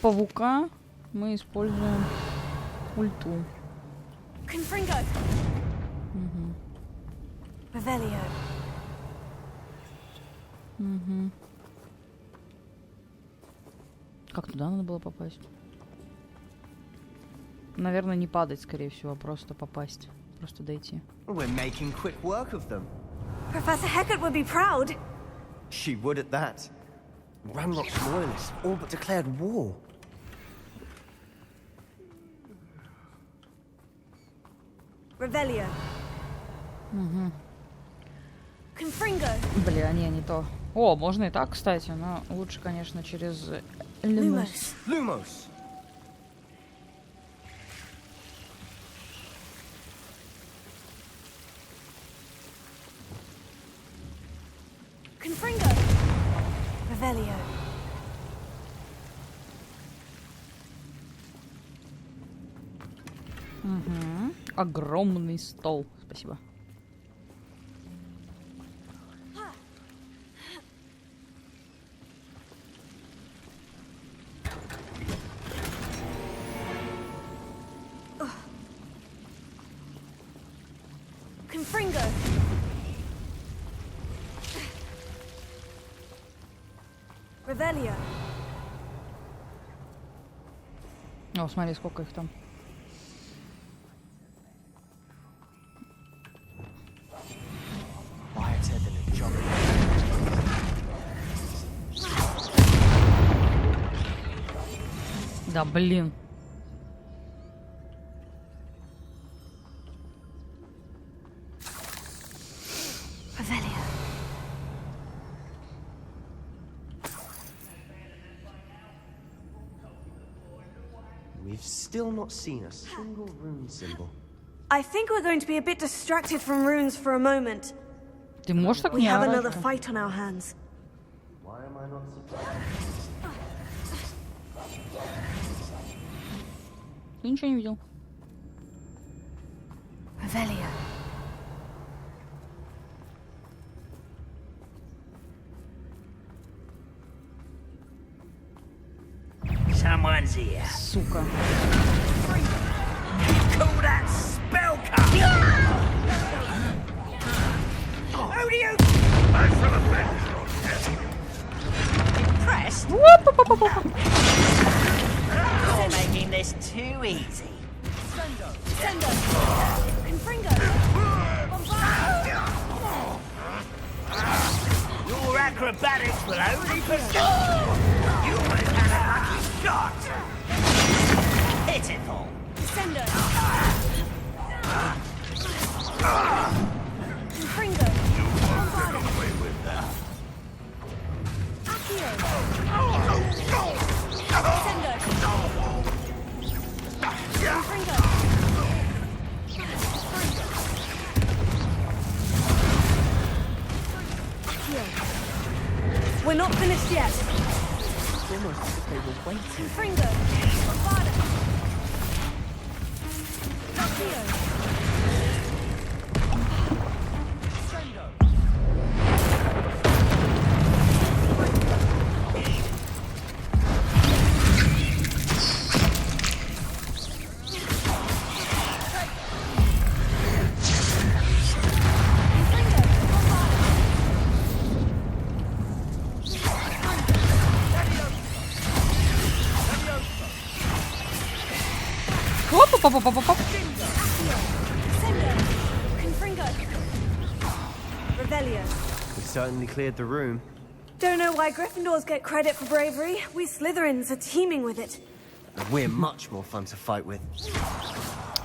павука мы используем ульту. Confringo. Revelio. Как туда надо было попасть? Наверное, не падать, скорее всего, а просто попасть. Просто дойти. We're making quick work of them. Professor Hecat would be proud. She would at that. Ranrock's loyalists all but declared war. Revelio. Confringo. Бля, не то. О, можно и так, кстати, но лучше, конечно, через Lumos. Lumos. Confringo. Revelio. Огромный стол. Спасибо. Confringo. Revelio. О, смотри, сколько их там. Quieter than a jogger. Да, блин. Revelio. We've still not seen a single rune symbol. I think we're going to be a bit distracted from runes for a moment. Ты можешь так We не have орать? another fight on our hands. Why am I not surprised? Ты ничего не видел. Revelio. Someone's here. Сука. Call that spellcast! Who do you... I shall avenge your death. Impressed? You're making this too easy. Sendo. Confringo. Bombarda. Your acrobatics will only begin. You almost had a lucky shot. Pitiful. Sendo. Confringo. Bombarda. Away with that. Accio. Sendo. Confringo. Accio. We're not finished yet. It's almost as if they were waiting. Confringo. Bombarda. Accio. Хоп-хоп-хоп-хоп-хоп. Sendo. Confringo. Revelio. We certainly cleared the room. Don't know why Gryffindors get credit for bravery. We Slytherins are teeming with it. And we're much more fun to fight with.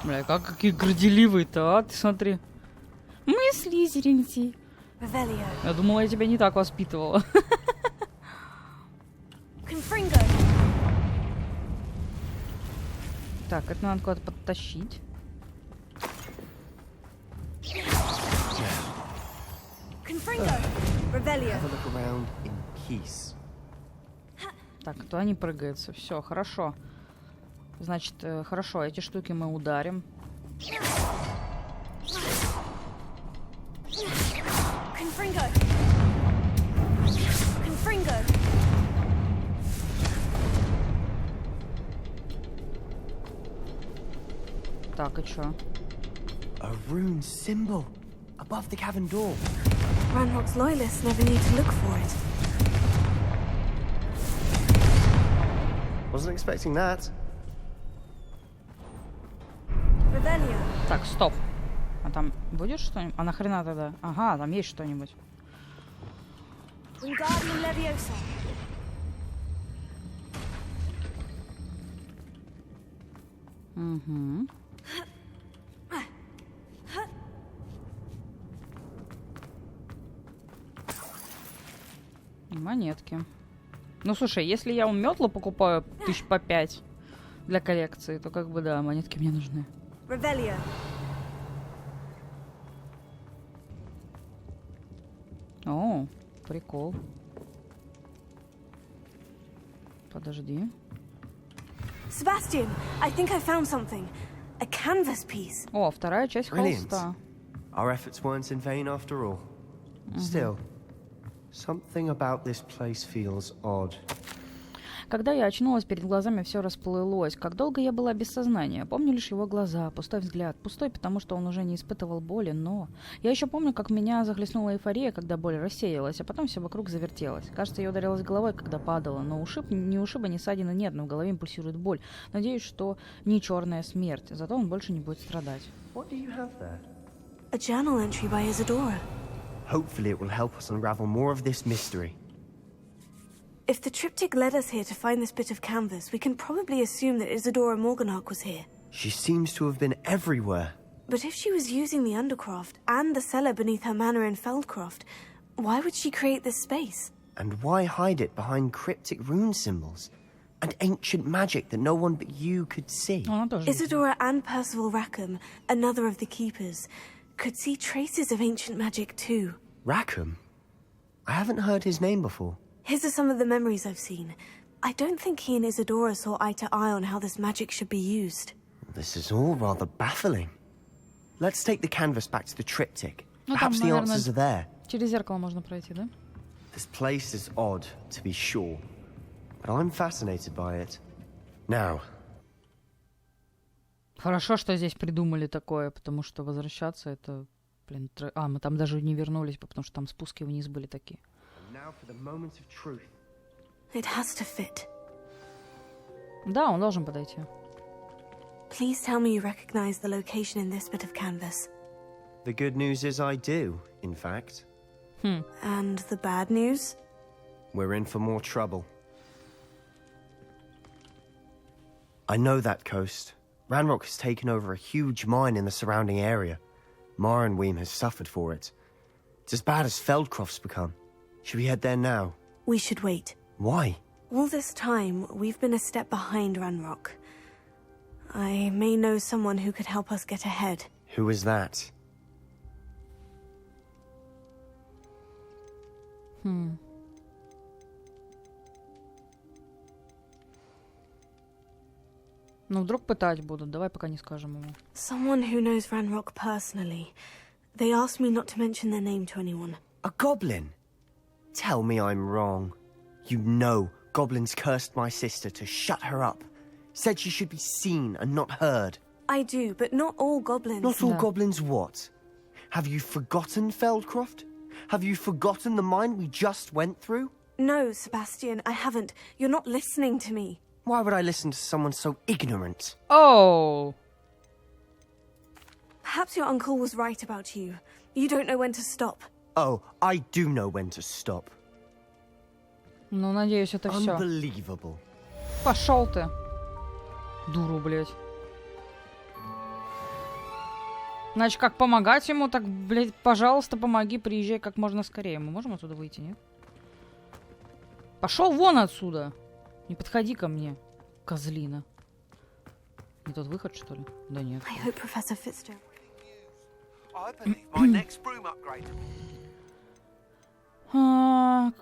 Бля, какие горделивые-то, а? Ты смотри. Мы слизеринцы. Revelio. Я думала, я тебя не так воспитывала. Confringo. Так, это надо куда-то подтащить. Have a look around in peace. Так, то они прыгаются. Все, хорошо. Значит, хорошо, эти штуки мы ударим. Так, и чё? A rune symbol above the cavern door. Ranrock's loyalists never need to look for it. Wasn't expecting that. Revelio. Так, стоп. А там будет что-нибудь? А нахрена тогда? Ага, там есть что-нибудь. Wingardium Leviosa. Угу. Монетки. Ну, слушай, если я метлу покупаю 1000 по 5 для коллекции, то как бы да, монетки мне нужны. Revelio. О, прикол. Подожди. Sebastian, I think I found something. A canvas piece. О, вторая часть Brilliant. холста. Our efforts weren't in vain after all. Still, something about this place feels odd. Когда я очнулась, перед глазами все расплылось. Как долго я была без сознания. Помню лишь его глаза, пустой взгляд. Пустой, потому что он уже не испытывал боли, но... Я еще помню, как меня захлестнула эйфория, когда боль рассеялась, а потом все вокруг завертелось. Кажется, я ударилась головой, когда падала, но ни ушиба, ни ссадины нет, но в голове импульсирует боль. Надеюсь, что не черная смерть, зато он больше не будет страдать. What do you have there? A journal entry by Isadora. Hopefully it will help us unravel more of this mystery. If the triptych led us here to find this bit of canvas, we can probably assume that Isadora Morganach was here. She seems to have been everywhere. But if she was using the Undercroft and the cellar beneath her manor in Feldcroft, why would she create this space? And why hide it behind cryptic rune symbols? And ancient magic that no one but you could see? Она тоже видит. Isadora and Percival Rackham, another of the keepers, could see traces of ancient magic too. Rackham? I haven't heard his name before. His are some of the memories I've seen. I don't think he and Isadora saw eye to eye on how this magic should be used. This is all rather baffling. Let's take the canvas back to the triptych. Ну, там, Perhaps the наверное, answers are there. через зеркало можно пройти, да? This place is odd, to be sure. But I'm fascinated by it. Now. Хорошо, что здесь придумали такое, потому что возвращаться это... Блин, мы там даже не вернулись, потому что там спуски вниз были такие. Now for the moment of truth. It has to fit. Да, он должен подойти. Please tell me you recognize the location in this bit of canvas. The good news is I do, in fact. And the bad news? We're in for more trouble. I know that coast. Ranrock has taken over a huge mine in the surrounding area. Marenweem has suffered for it. It's as bad as Feldcroft's become. Should we head there now? We should wait. Why? All this time, we've been a step behind Ranrock. I may know someone who could help us get ahead. Who is that? Ну, вдруг пытать будут. Давай пока не скажем ему. Someone who knows Ranrock personally. They asked me not to mention their name to anyone. A goblin? Tell me I'm wrong. You know goblins cursed my sister to shut her up. Said she should be seen and not heard. I do, but not all goblins. Not all No. goblins what? Have you forgotten Feldcroft? Have you forgotten the mine we just went through? No, Sebastian, I haven't. You're not listening to me. Why would I listen to someone so ignorant? Оу! Perhaps your uncle was right about you. You don't know when to stop. Oh, I do know when to stop. Ну, надеюсь, это все. Unbelievable. Пошел ты. Дуру, блядь. Значит, как помогать ему, так, блядь, пожалуйста, помоги, приезжай как можно скорее. Мы можем отсюда выйти, нет? Пошел вон отсюда. Не подходи ко мне, козлина. не тот выход, что ли? Да нет. I hope Professor Fitzgerald... I believe my next broom upgrade.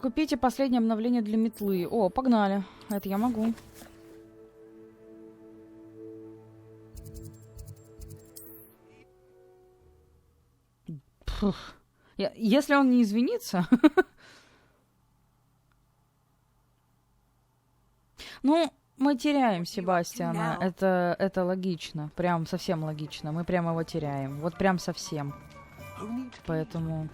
Купите последнее обновление для метлы. О, погнали. Это я могу. Если он не извинится... Ну, мы теряем Себастьяна. Это логично. Прям совсем логично. Мы прям его теряем. Вот прям совсем. Поэтому...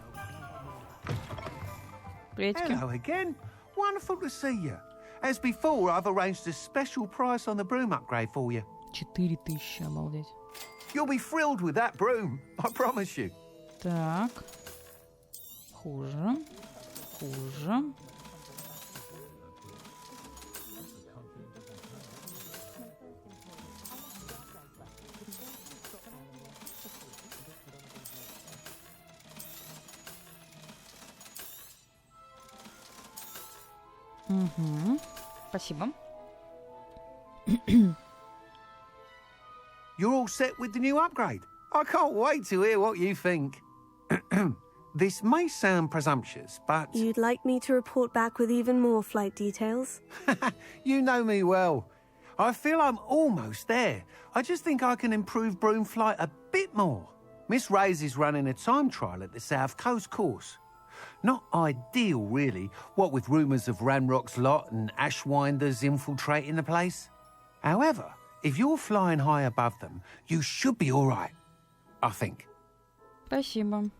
Приветики. Hello again. Wonderful to see you. As before, I've arranged a special price on the broom upgrade for you. 4000, обалдеть. You'll be thrilled with that broom, I promise you. Так. Хуже. Хуже. Угу. Спасибо. You're all set with the new upgrade. I can't wait to hear what you think. This may sound presumptuous, but... You'd like me to report back with even more flight details? You know me well. I feel I'm almost there. I just think I can improve broom flight a bit more. Miss Ray's is running a time trial at the South Coast course. Not ideal, really, what with rumours of Ranrock's lot and Ashwinders infiltrating the place. However, if you're flying high above them, you should be all right, I think. Спасибо.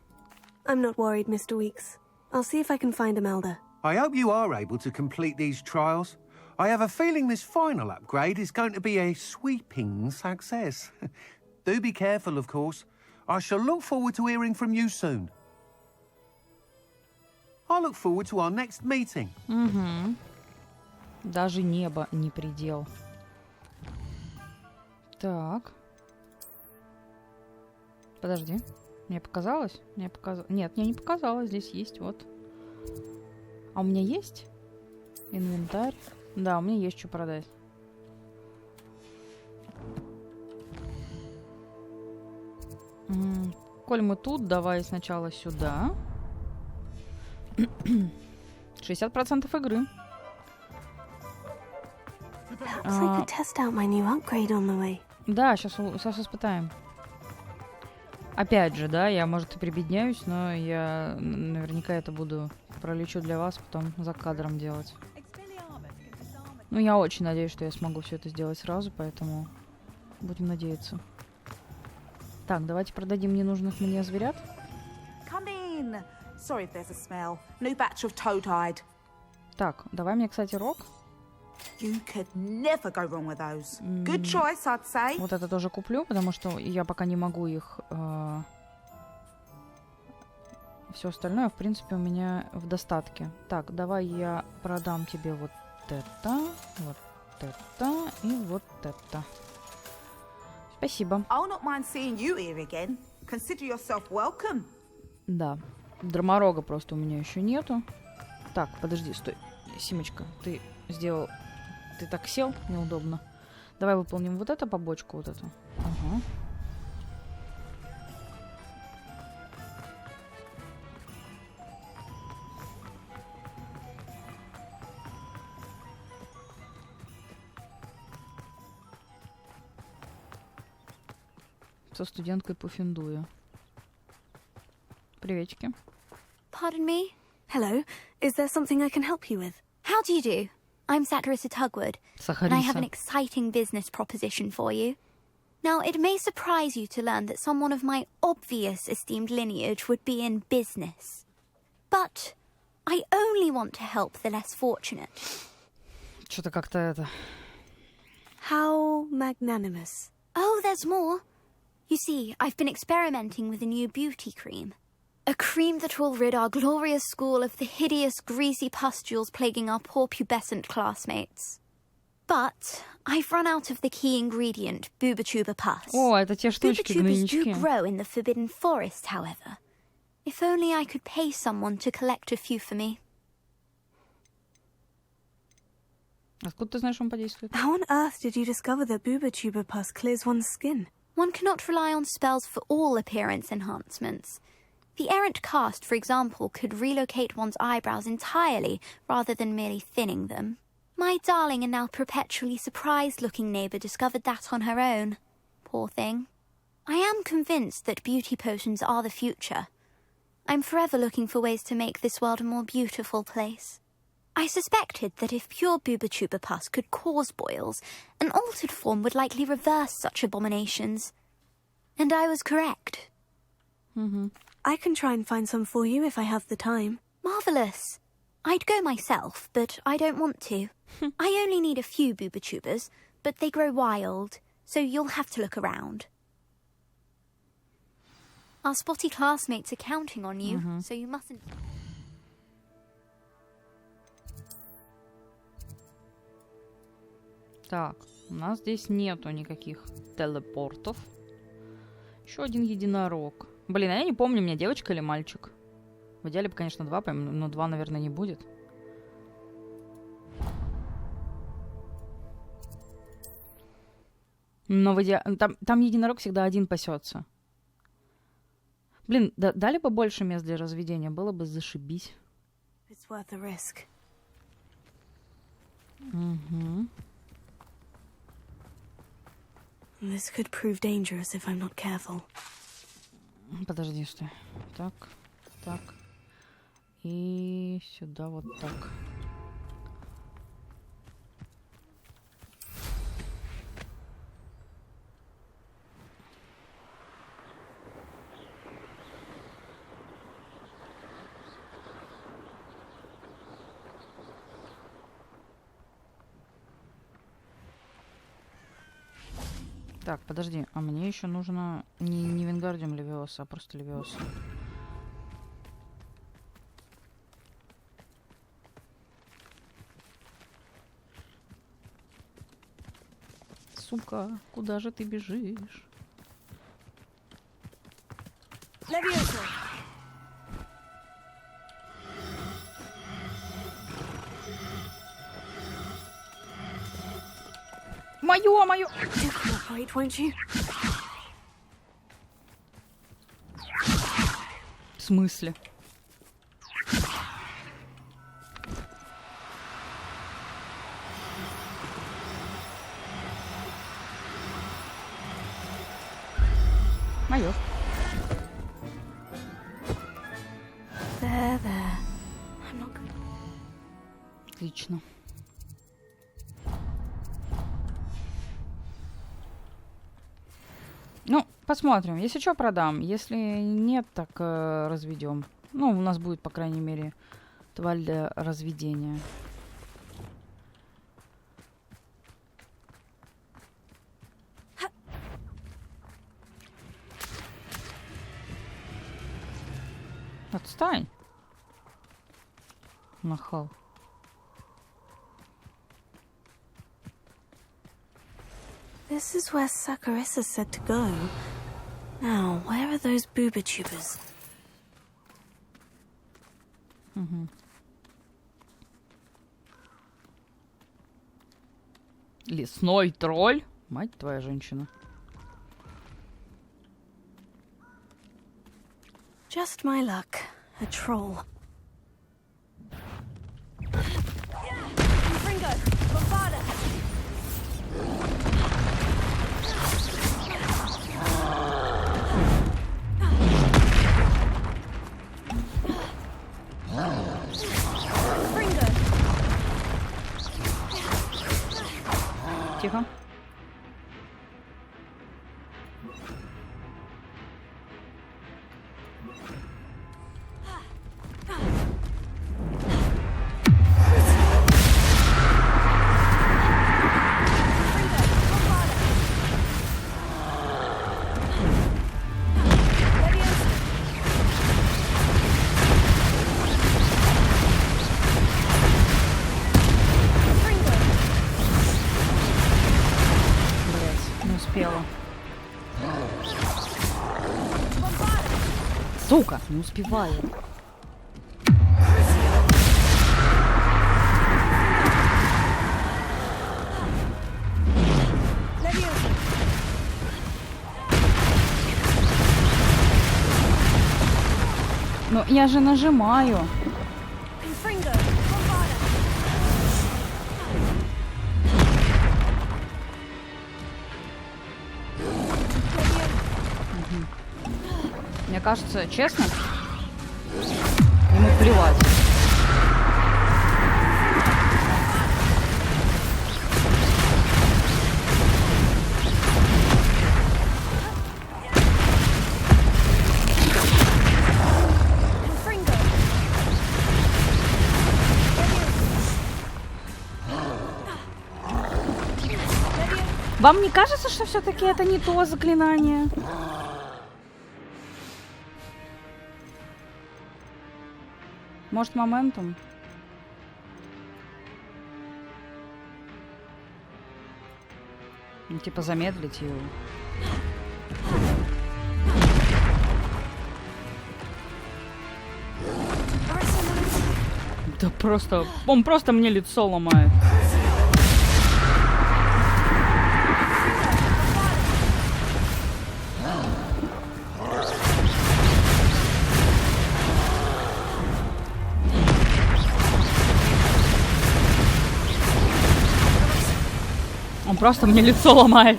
I'm not worried, Mr. Weeks. I'll see if I can find Imelda. I hope you are able to complete these trials. I have a feeling this final upgrade is going to be a sweeping success. Do be careful, of course. I shall look forward to hearing from you soon. I look forward to our next meeting. Угу. Даже небо не предел. Так. Подожди. Мне показалось? Мне показалось. Нет, мне не показалось. Здесь есть, вот. А у меня есть инвентарь? Да, у меня есть что продать. Коль мы тут, давай сначала сюда. 60% игры. Perhaps I could test out my new upgrade on the way. Да, сейчас испытаем. Опять же, да, я, может, и прибедняюсь, но я наверняка это буду пролечу для вас потом за кадром делать. Ну, я очень надеюсь, что я смогу все это сделать сразу, поэтому будем надеяться. Так, давайте продадим ненужных мне зверят. Come in. Sorry if there's a smell. New batch of toad-hide. Так, давай мне, кстати, рог. You could never go wrong with those. Good choice, I'd say. Вот это тоже куплю, потому что я пока не могу их... Все остальное, в принципе, у меня в достатке. Так, давай я продам тебе вот это и вот это. Спасибо. I'll not mind seeing you here again. Consider yourself welcome. Да, драморога просто у меня еще нету. Так, подожди, стой. Симочка, ты сделал... Ты так сел? Неудобно. Давай выполним вот эту побочку, вот эту. Ага. Со студенткой Пуффендуя. Приветики. Pardon me? Hello. Is there something I can help you with? How do you do? I'm Saccharissa Tugwood, and I have an Сахариса. exciting business proposition for you. Now, it may surprise you to learn that someone of my obvious esteemed lineage would be in business. But I only want to help the less fortunate. Что-то как-то это... How magnanimous. Oh, there's more. You see, I've been experimenting with a new beauty cream. A cream that will rid our glorious school of the hideous, greasy pustules plaguing our poor pubescent classmates. But I've run out of the key ingredient, Booba-Tuba pus. О, это те штучки, Booba-Tubas do гнойнички. grow in the Forbidden Forest, however. If only I could pay someone to collect a few for me. Откуда ты знаешь, он подействует? How on earth did you discover that Booba Tuber Pus clears one's skin? One cannot rely on spells for all appearance enhancements. The errant cast, for example, could relocate one's eyebrows entirely rather than merely thinning them. My darling and now perpetually surprised-looking neighbour discovered that on her own. Poor thing. I am convinced that beauty potions are the future. I'm forever looking for ways to make this world a more beautiful place. I suspected that if pure Booba Pus could cause boils, an altered form would likely reverse such abominations. And I was correct. I can try and find some for you if I have the time. Marvellous. I'd go myself, but I don't want to. I only need a few Booba Tubers, but they grow wild, so you'll have to look around. Our spotty classmates are counting on you, so you mustn't... Так, у нас здесь нету никаких телепортов. Еще один единорог. Блин, а я не помню, у меня девочка или мальчик. В идеале бы, конечно, 2, но 2, наверное, не будет. Но в идеале... Там единорог всегда один пасется. Блин, дали бы больше мест для разведения, было бы зашибись. It's worth the risk. This could prove dangerous if I'm not careful. Подожди, стой. Так, так. И сюда вот так. Так, подожди, а мне еще нужно не Вингардиум Левиоса, а просто Левиоса. Сука, куда же ты бежишь? Leviosa! Моё! Right, won't you? В смысле? Моё. There. I'm not good. Отлично. Ну, посмотрим. Если что, продам. Если нет, так разведем. Ну, у нас будет, по крайней мере, тварь для разведения. Отстань. Нахал. This is where Saccharissa said to go. Now, where are those Booba Tubers? Лесной тролль? Мать твоя женщина. Just my luck. A troll. Fringo! Bombarda! Тихо. Сука, не успеваю. Ну, я же нажимаю. Мне кажется, честно, ему плевать. Вам не кажется, что все-таки это не то заклинание? Может, моментум? Ну, типа замедлить его. Да просто... Он просто мне лицо ломает. Он просто мне лицо ломает.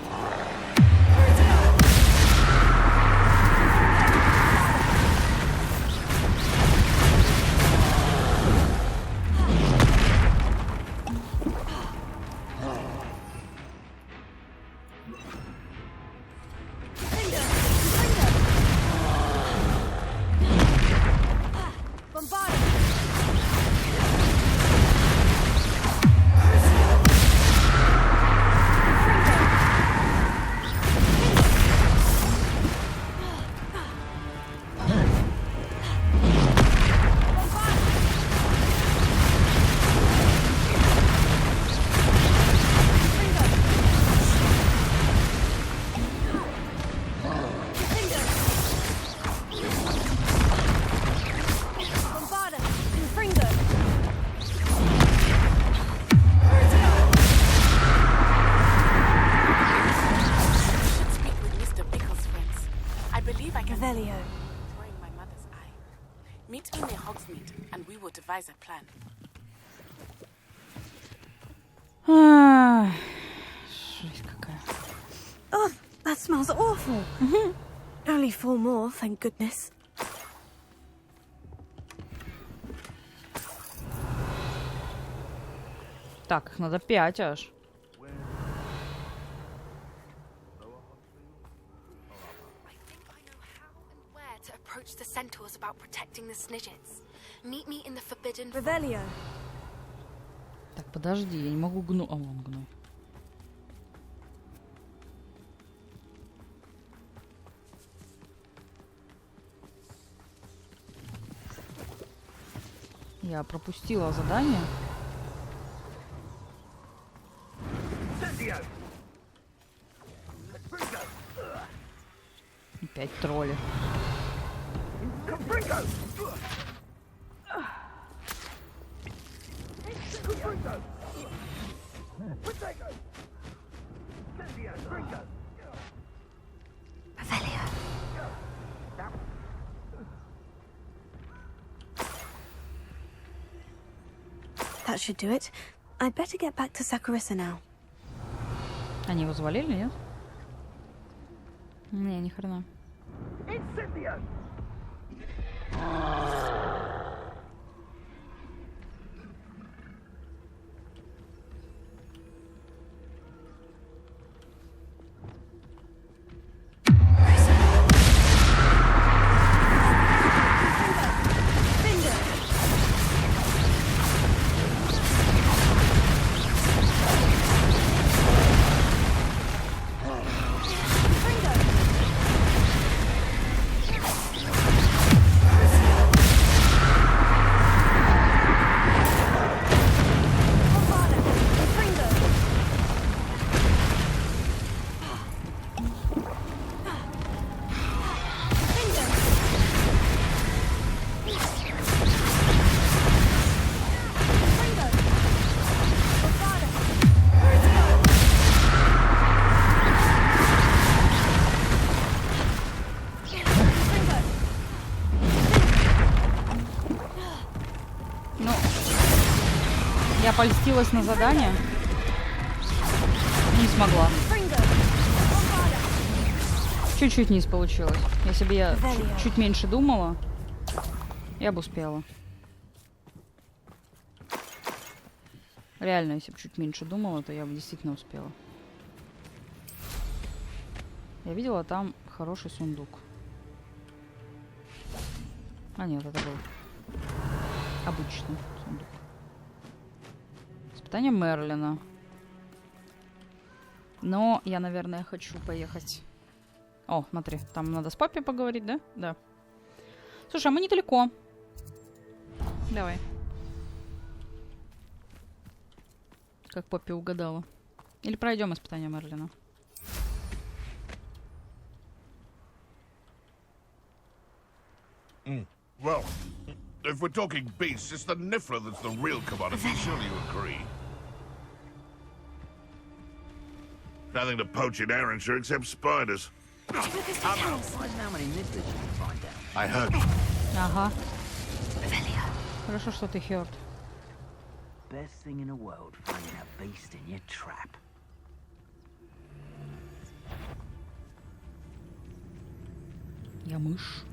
Meet me near Hogsmeade, and we will devise a plan. Жесть какая. Oh, that smells awful. Only 4 more, thank goodness. Так, их надо 5 аж. The centaurs about protecting the snidgets. Meet me in the forbidden Revelio. Так, подожди, я не могу гну... А, вон гной. Я пропустила задание. Опять тролли. That should do it. I'd better get back to Sakurissa now. Они его завалили, нет? Не, ни хрена. польстилась на задание. Не смогла. Чуть-чуть низ получилось. Если бы я чуть меньше думала, я бы успела. Реально, если бы чуть меньше думала, то я бы действительно успела. Я видела там хороший сундук. А нет, это был обычный сундук. Испытание Мерлина. Но я, наверное, хочу поехать. О, смотри, там надо с папой поговорить, да? Да. Слушай, а мы недалеко. Давай. Как Поппи угадала. Или пройдем испытание Мерлина. Well, if we're talking beasts, it's the Niffler that's the real commodity. Surely you agree. Nothing to poach in Arrowshire except spiders. Find how many Nifflers you can find out. I heard. Ага. Хорошо, что ты heard. Best thing in the world, finding a beast in your trap. Я мышь.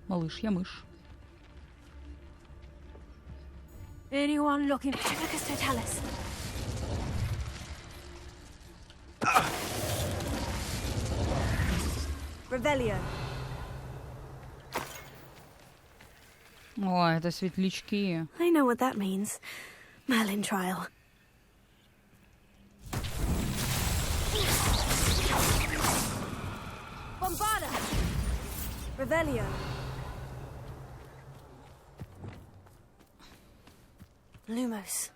Малыш, я мышь. Anyone looking for Totalis? Revelio. О, это светлячки. I know what that means. Merlin trial. Bombarda. Revelio. Lumos.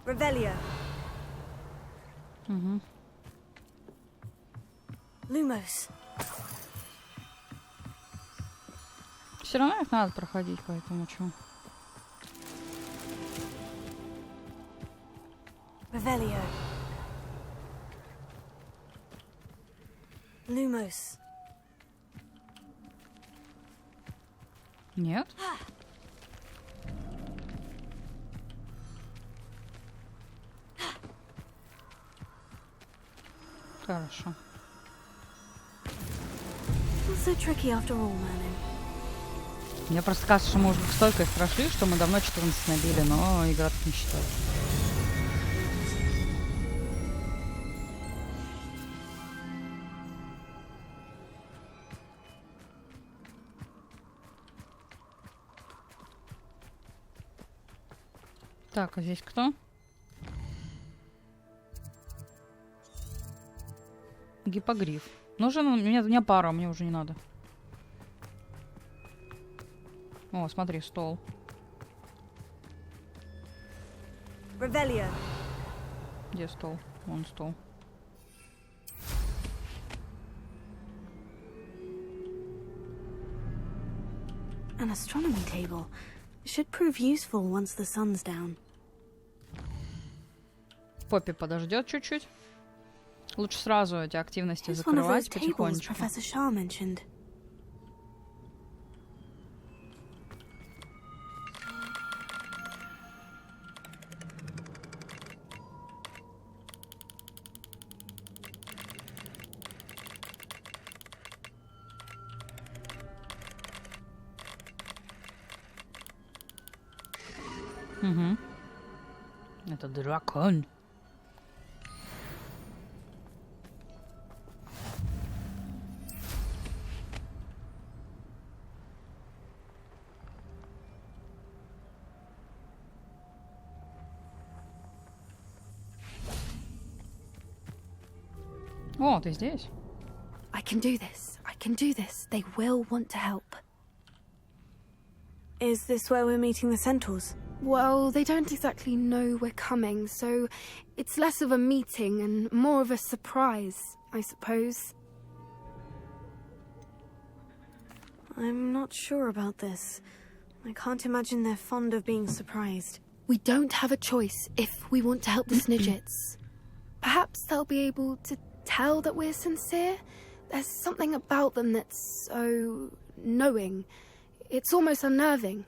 Revelio. Угу. Lumos. Все равно их надо проходить, поэтому что? Revelio. Lumos. Нет? Хорошо. Not so tricky after all, Merlin. Мне просто кажется, что мы уже столько их прошли, что мы давно 14 набили, но игра так не считает. Так, а здесь кто? Гиппогриф. Нужен у меня пара, мне уже не надо. О, смотри, стол. Revelio. Где стол? Вон стол. An astronomy table. Should prove useful once the sun's down. Поппи подождет чуть-чуть. Лучше сразу эти активности Here's one of those закрывать tables потихонечку. Professor Shah mentioned. Угу. Это дракон. О, ты здесь? I can do this. I can do this. They will want to help. Is this where we're meeting the centaurs? Well, they don't exactly know we're coming, so it's less of a meeting and more of a surprise, I suppose. I'm not sure about this. I can't imagine they're fond of being surprised. We don't have a choice if we want to help the Snidgets. Perhaps they'll be able to tell that we're sincere. There's something about them that's so knowing. It's almost unnerving.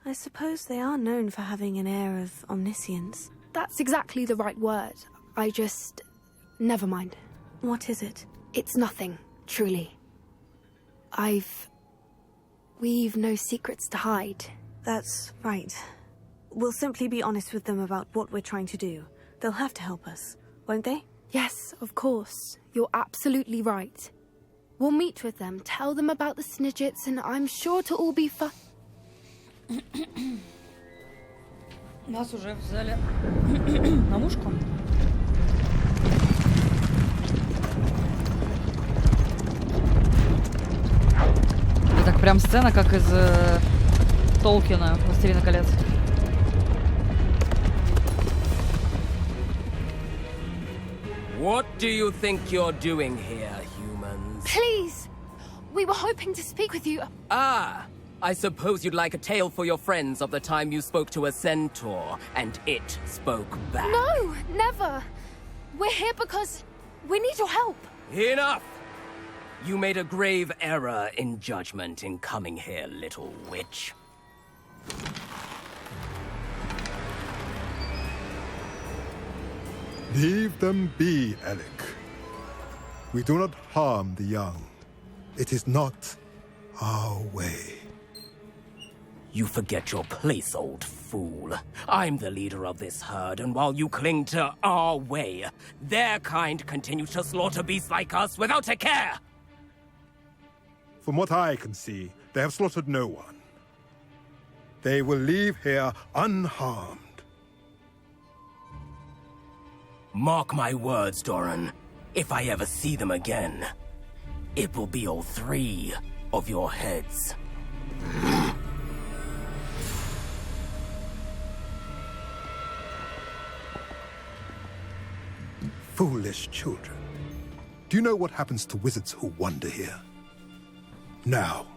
I suppose they are known for having an air of omniscience. That's exactly the right word. I just... Never mind. What is it? It's nothing, truly. We've no secrets to hide. That's right. We'll simply be honest with them about what we're trying to do. They'll have to help us, won't they? Yes, of course. You're absolutely right. We'll meet with them, tell them about the Snidgets, and I'm sure to all be Нас уже взяли на мушку. Это так прям сцена, как из Толкина «Властелина колец». What do you think you're doing here, humans? Please! We were hoping to speak with you. Ah! I suppose you'd like a tale for your friends of the time you spoke to a centaur, and it spoke back. No, never. We're here because we need your help. Enough! You made a grave error in judgment in coming here, little witch. Leave them be, Alec. We do not harm the young. It is not our way. You forget your place, old fool. I'm the leader of this herd, and while you cling to our way, their kind continue to slaughter beasts like us without a care! From what I can see, they have slaughtered no one. They will leave here unharmed. Mark my words, Doran. If I ever see them again, it will be all 3 of your heads. Foolish children. Do you know what happens to wizards who wander here? Now,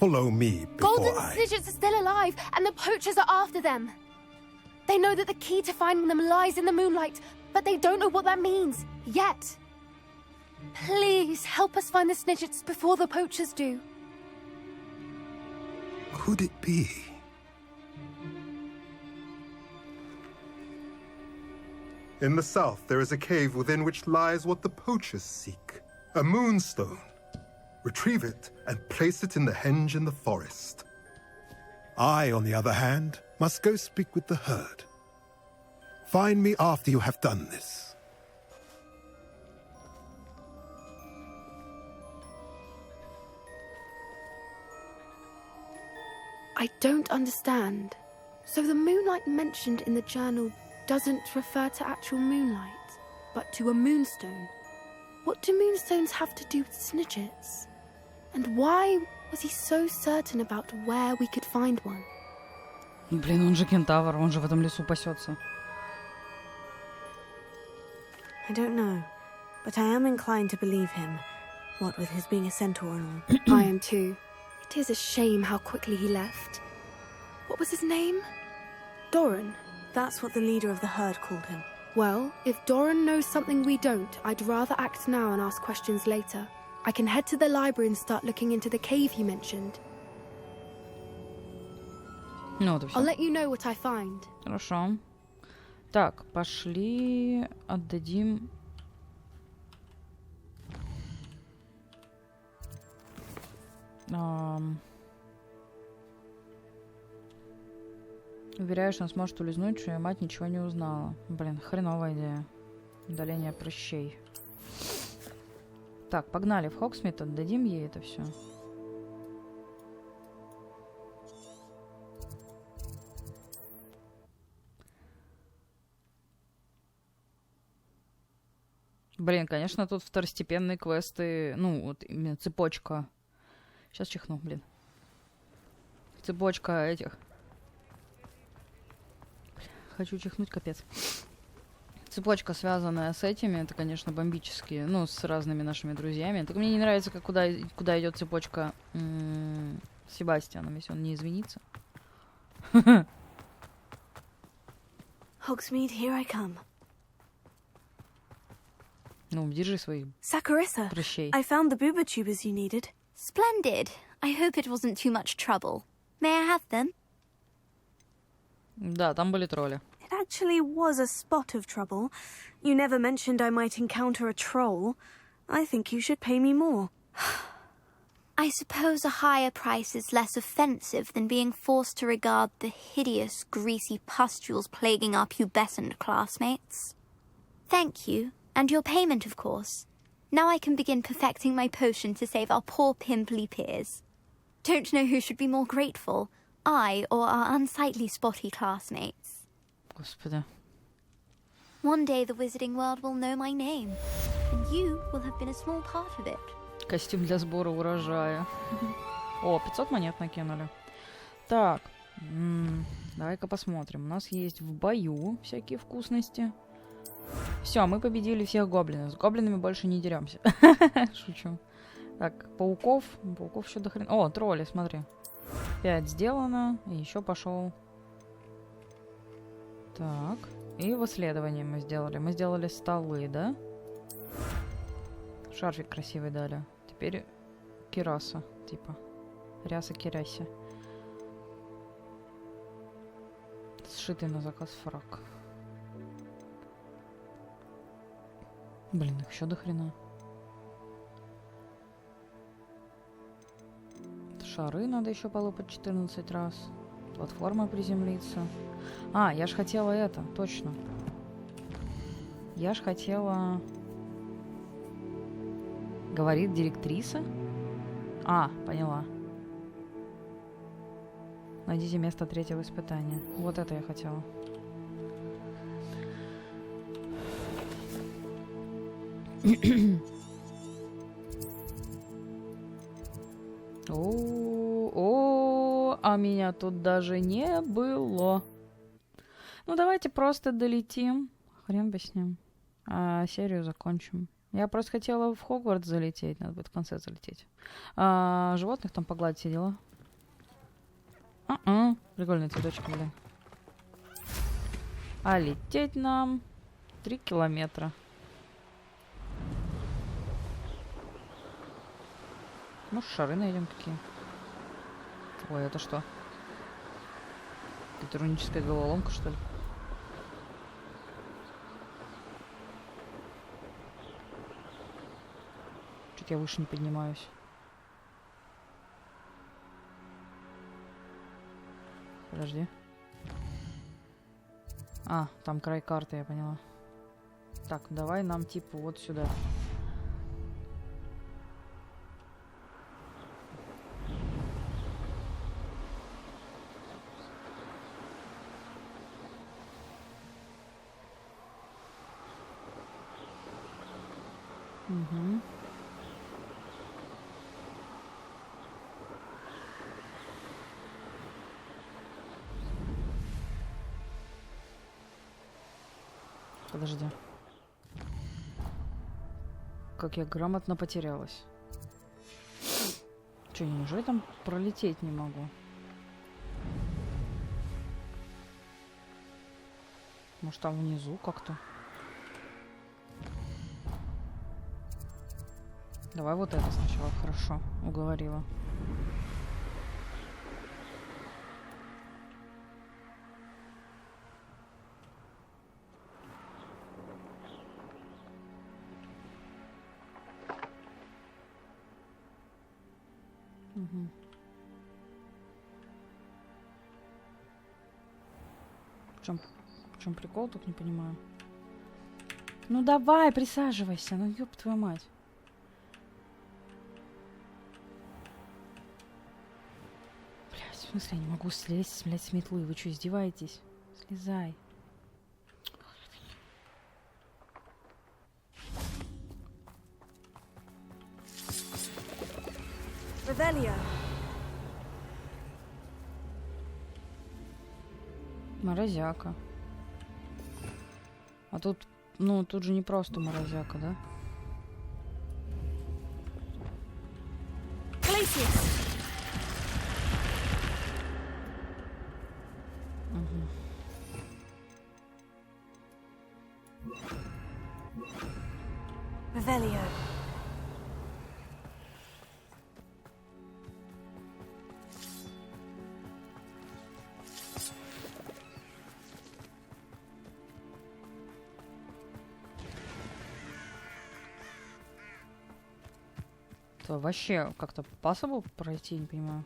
follow me before Golden Snidgets are still alive, and the poachers are after them. They know that the key to finding them lies in the moonlight, but they don't know what that means, yet. Please, help us find the Snidgets before the poachers do. Could it be? In the south, there is a cave within which lies what the poachers seek. A moonstone. Retrieve it and place it in the henge in the forest. I, on the other hand, must go speak with the herd. Find me after you have done this. I don't understand. So the moonlight mentioned in the journal doesn't refer to actual moonlight, but to a moonstone. What do moonstones have to do with Snidgets? And why was he so certain about where we could find one? Блин, он же кентавр, он же в этом лесу пасется. I don't know, but I am inclined to believe him, what with his being a centaur and all. I am too. It is a shame how quickly he left. What was his name? Doran. That's what the leader of the herd called him. Well, if Doran knows something we don't, I'd rather act now and ask questions later. I can head to the library and start looking into the cave he mentioned. Ну, вот и всё. I'll let you know what I find. Хорошо. Так, пошли отдадим... Уверяешь, он сможет улизнуть, что ее мать ничего не узнала. Блин, хреновая идея. Удаление прыщей. Так, погнали в Хогсмит, отдадим ей это все. Блин, конечно, тут второстепенные квесты, ну, вот именно цепочка. Сейчас чихну, блин. Цепочка этих. Хочу чихнуть, капец. цепочка, связанная с этими, это, конечно, бомбические, ну, с разными нашими друзьями. Так мне не нравится, как куда идет цепочка с Себастьяном, если он не извинится. Hogsmeade, here I come. Ну, держи своих Saccharissa, прыщей. I found the booba tubers you needed. Splendid. I hope it wasn't too much trouble. May I have them? Да, там были тролли. It actually was a spot of trouble. You never mentioned I might encounter a troll. I think you should pay me more. I suppose a higher price is less offensive than being forced to regard the hideous, greasy pustules plaguing our pubescent classmates. Thank you, and your payment, of course. Now I can begin perfecting my potion to save our poor pimply peers. Don't know who should be more grateful, I or our unsightly spotty classmates. Господи. One day the wizarding world will know my name, and you will have been a small part of it. Костюм для сбора урожая. О, 500 монет накинули. Так, давай-ка посмотрим. У нас есть в бою всякие вкусности. Все, мы победили всех гоблинов. С гоблинами больше не деремся. Шучу. Так, пауков. Пауков еще до хрена. О, тролли, смотри. 5 сделано. И еще пошел. Так. И в исследовании мы сделали. Мы сделали столы, да? Шарфик красивый дали. Теперь кираса, типа. Ряса киряси. Сшитый на заказ фрак. Блин, их еще до хрена. Шары надо еще полопать 14 раз. Платформа приземлиться. А, я ж хотела это, точно. Я ж хотела... Говорит директриса? А, поняла. Найдите место 3-го испытания. Вот это я хотела. О, а меня тут даже не было. Ну, давайте просто долетим. Хрен бы с ним. А серию закончим. Я просто хотела в Хогвартс залететь. Надо будет в конце залететь. Животных там погладить все дела. Прикольный цветочек, блин. А лететь нам 3 километра. Может, шары найдем какие? Ой, это что? Это руническая головоломка, что ли? Чуть я выше не поднимаюсь. Подожди. А, там край карты, я поняла. Так, давай нам типа вот сюда. Угу. Подожди. Как я грамотно потерялась. Че, неужели там пролететь не могу? Может, там внизу как-то? Давай вот это сначала. Хорошо, уговорила. Угу. В чем прикол, тут не понимаю. Ну давай, присаживайся, ну ёб твою мать. Блядь, в смысле, я не могу слезть, блядь, с метлы. Вы что, издеваетесь? Слезай. Revelio. Морозяка. А тут Ну, тут же не просто морозяка, да? Угу. Revelio. То вообще как-то possible пройти, не понимаю.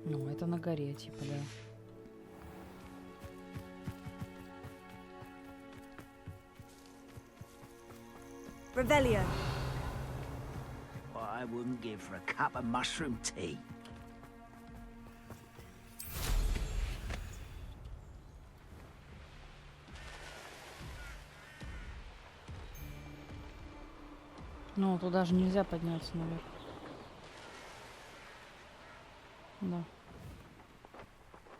Ну, это на горе, типа, да. Revelio. What I wouldn't give for a cup of mushroom tea. Ну, туда же нельзя подняться наверх. Да.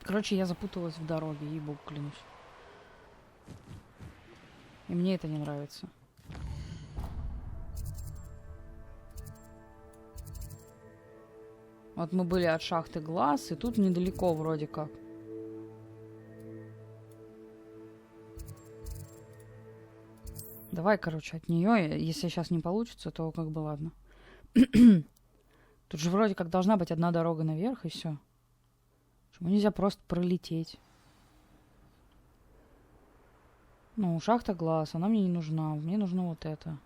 Короче, я запуталась в дороге, ей-богу, клянусь. И мне это не нравится. Вот мы были от шахты глаз, и тут недалеко вроде как. Давай, короче, от нее. Если сейчас не получится, то как бы ладно. Тут же вроде как должна быть одна дорога наверх, и все. Почему нельзя просто пролететь? Ну, шахта глаз, она мне не нужна. Мне нужно вот это.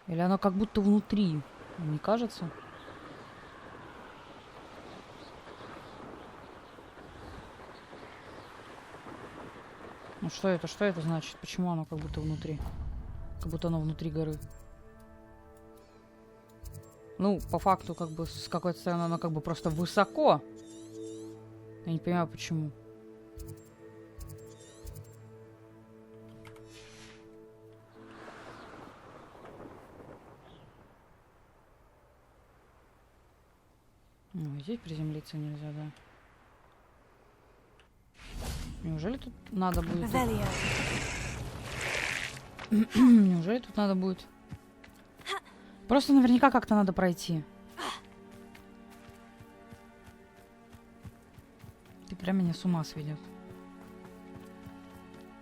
Или оно как будто внутри, не кажется? Ну что это? Что это значит? Почему оно как будто внутри? Как будто оно внутри горы. Ну, по факту, как бы, с какой-то стороны, оно как бы просто высоко. Я не понимаю, почему. Ну, здесь приземлиться нельзя, да. Неужели тут надо будет... Неужели тут надо будет... Просто наверняка как-то надо пройти. Ты прям меня с ума сведет.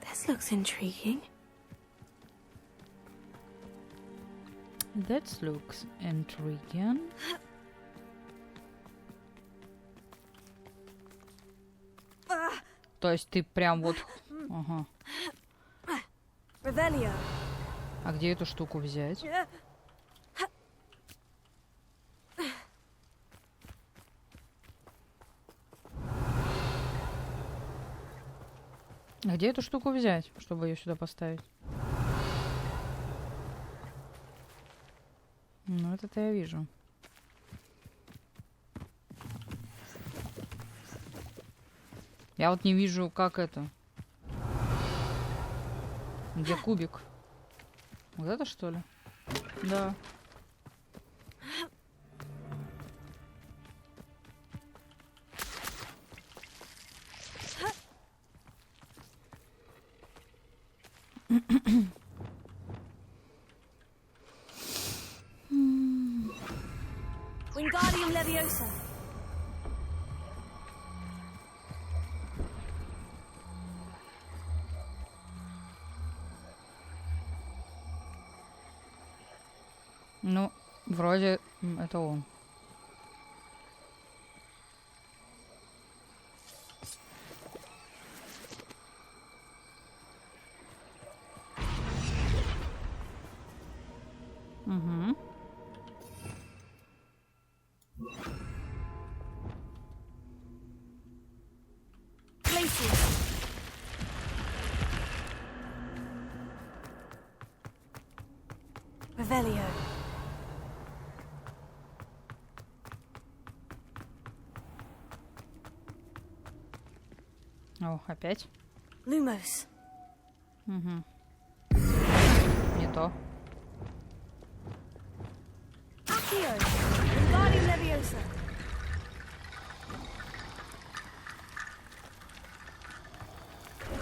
This looks intriguing. That looks intriguing. То есть ты прям вот... Ага. А где эту штуку взять? А где эту штуку взять, чтобы ее сюда поставить? Ну, это-то я вижу. Я вот не вижу, как это. Где кубик? Вот это, что ли? Да. Wingardium Leviosa. Ну, вроде это он. Угу. Revelio. О, опять? Lumos. Угу. Не то. Accio. Wingardium Leviosa.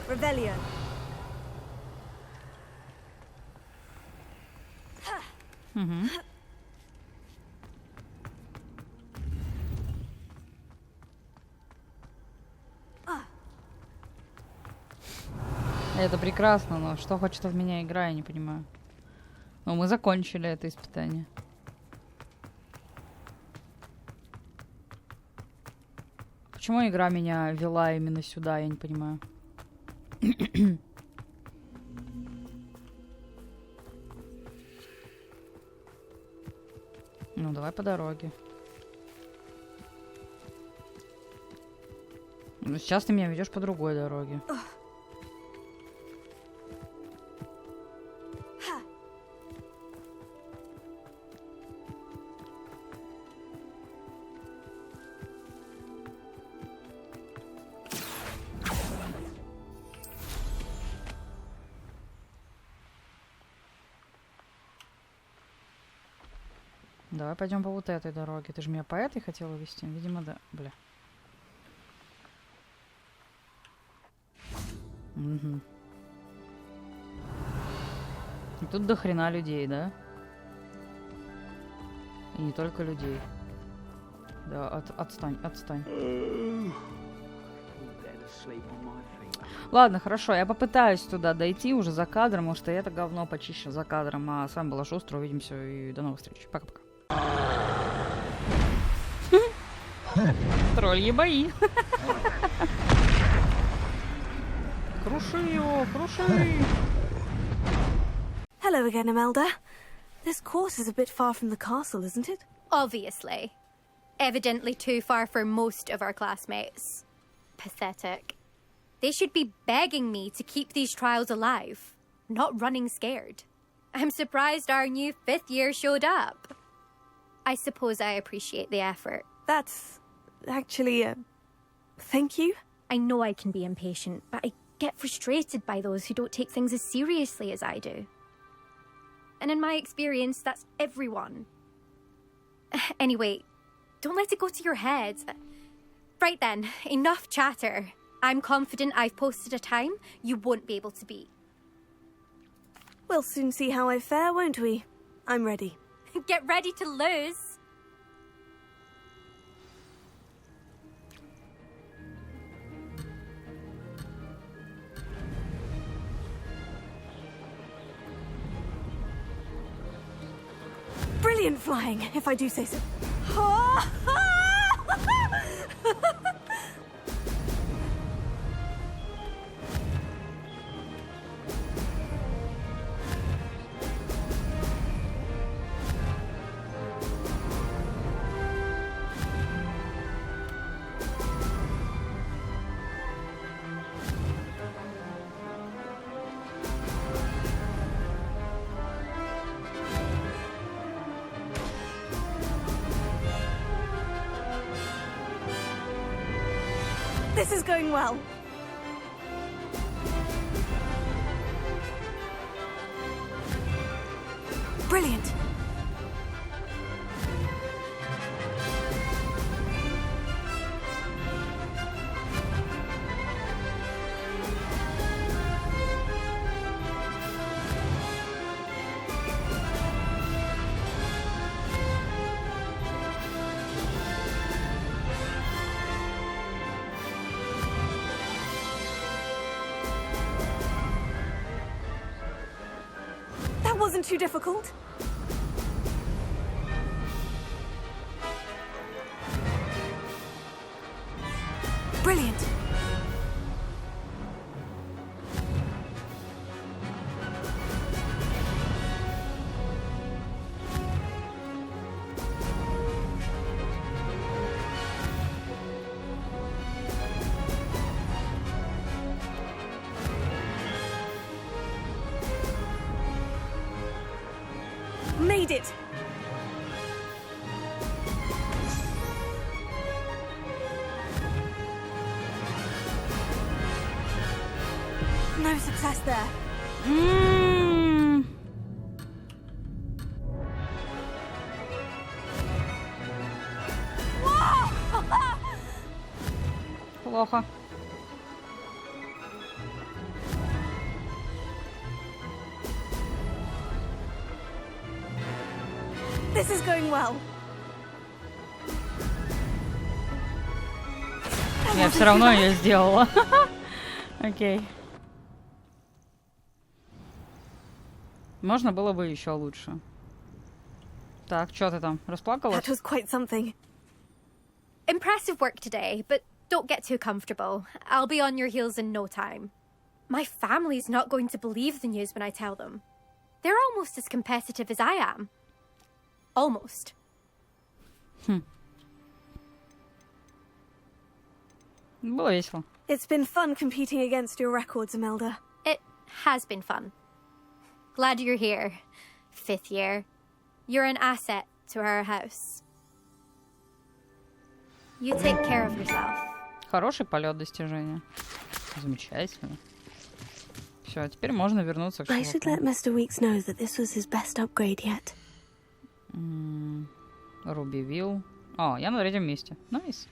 Revelio. Угу. Это прекрасно, но что хочет от меня игра, я не понимаю. Но мы закончили это испытание. Почему игра меня вела именно сюда, я не понимаю. Ну, давай по дороге. Ну, сейчас ты меня ведешь по другой дороге. Давай пойдем по вот этой дороге. Ты же меня по этой хотела вести? Видимо, да. Бля. Угу. И тут до хрена людей, да? И не только людей. Да, отстань, отстань. Ладно, хорошо, я попытаюсь туда дойти уже за кадром, потому что это говно почище за кадром. А с вами была WYCTRA, увидимся и до новых встреч. Пока-пока. Тролльи бои. Круши его, круши. Hello again, Imelda. This course is a bit far from the castle, isn't it? Obviously. Evidently too far for most of our classmates. Pathetic. They should be begging me to keep these trials alive, not running scared. I'm surprised our new 5th year showed up. I suppose I appreciate the effort. That's actually thank you. I know I can be impatient, but I get frustrated by those who don't take things as seriously as I do. And in my experience, that's everyone. Anyway, don't let it go to your head. Right then, enough chatter. I'm confident I've posted a time you won't be able to beat. We'll soon see how I fare, won't we? I'm ready. Get ready to lose. Brilliant flying, if I do say so. This is going well. Brilliant. Wasn't too difficult. Brilliant. Made it! No success there. Плохо. This is going well. Я все равно ее сделала. Окей. Можно было бы еще лучше. Так, что ты там? Расплакалась? That was quite something. Impressive work today, but don't get too comfortable. I'll be on your heels in no time. My family's not going to believe the news when I tell them. They're almost as competitive as I am. Almost. Было весело. It's been fun competing against your records, Imelda. It has been fun. Glad you're here. 5th year. You're an asset to our house. You take care of yourself. Хороший полет достижения. Замечательно. Все, теперь можно вернуться к I should let Mr. Weeks know that this was his best upgrade yet. Рубивилл. О, я на 3-м месте. Найс.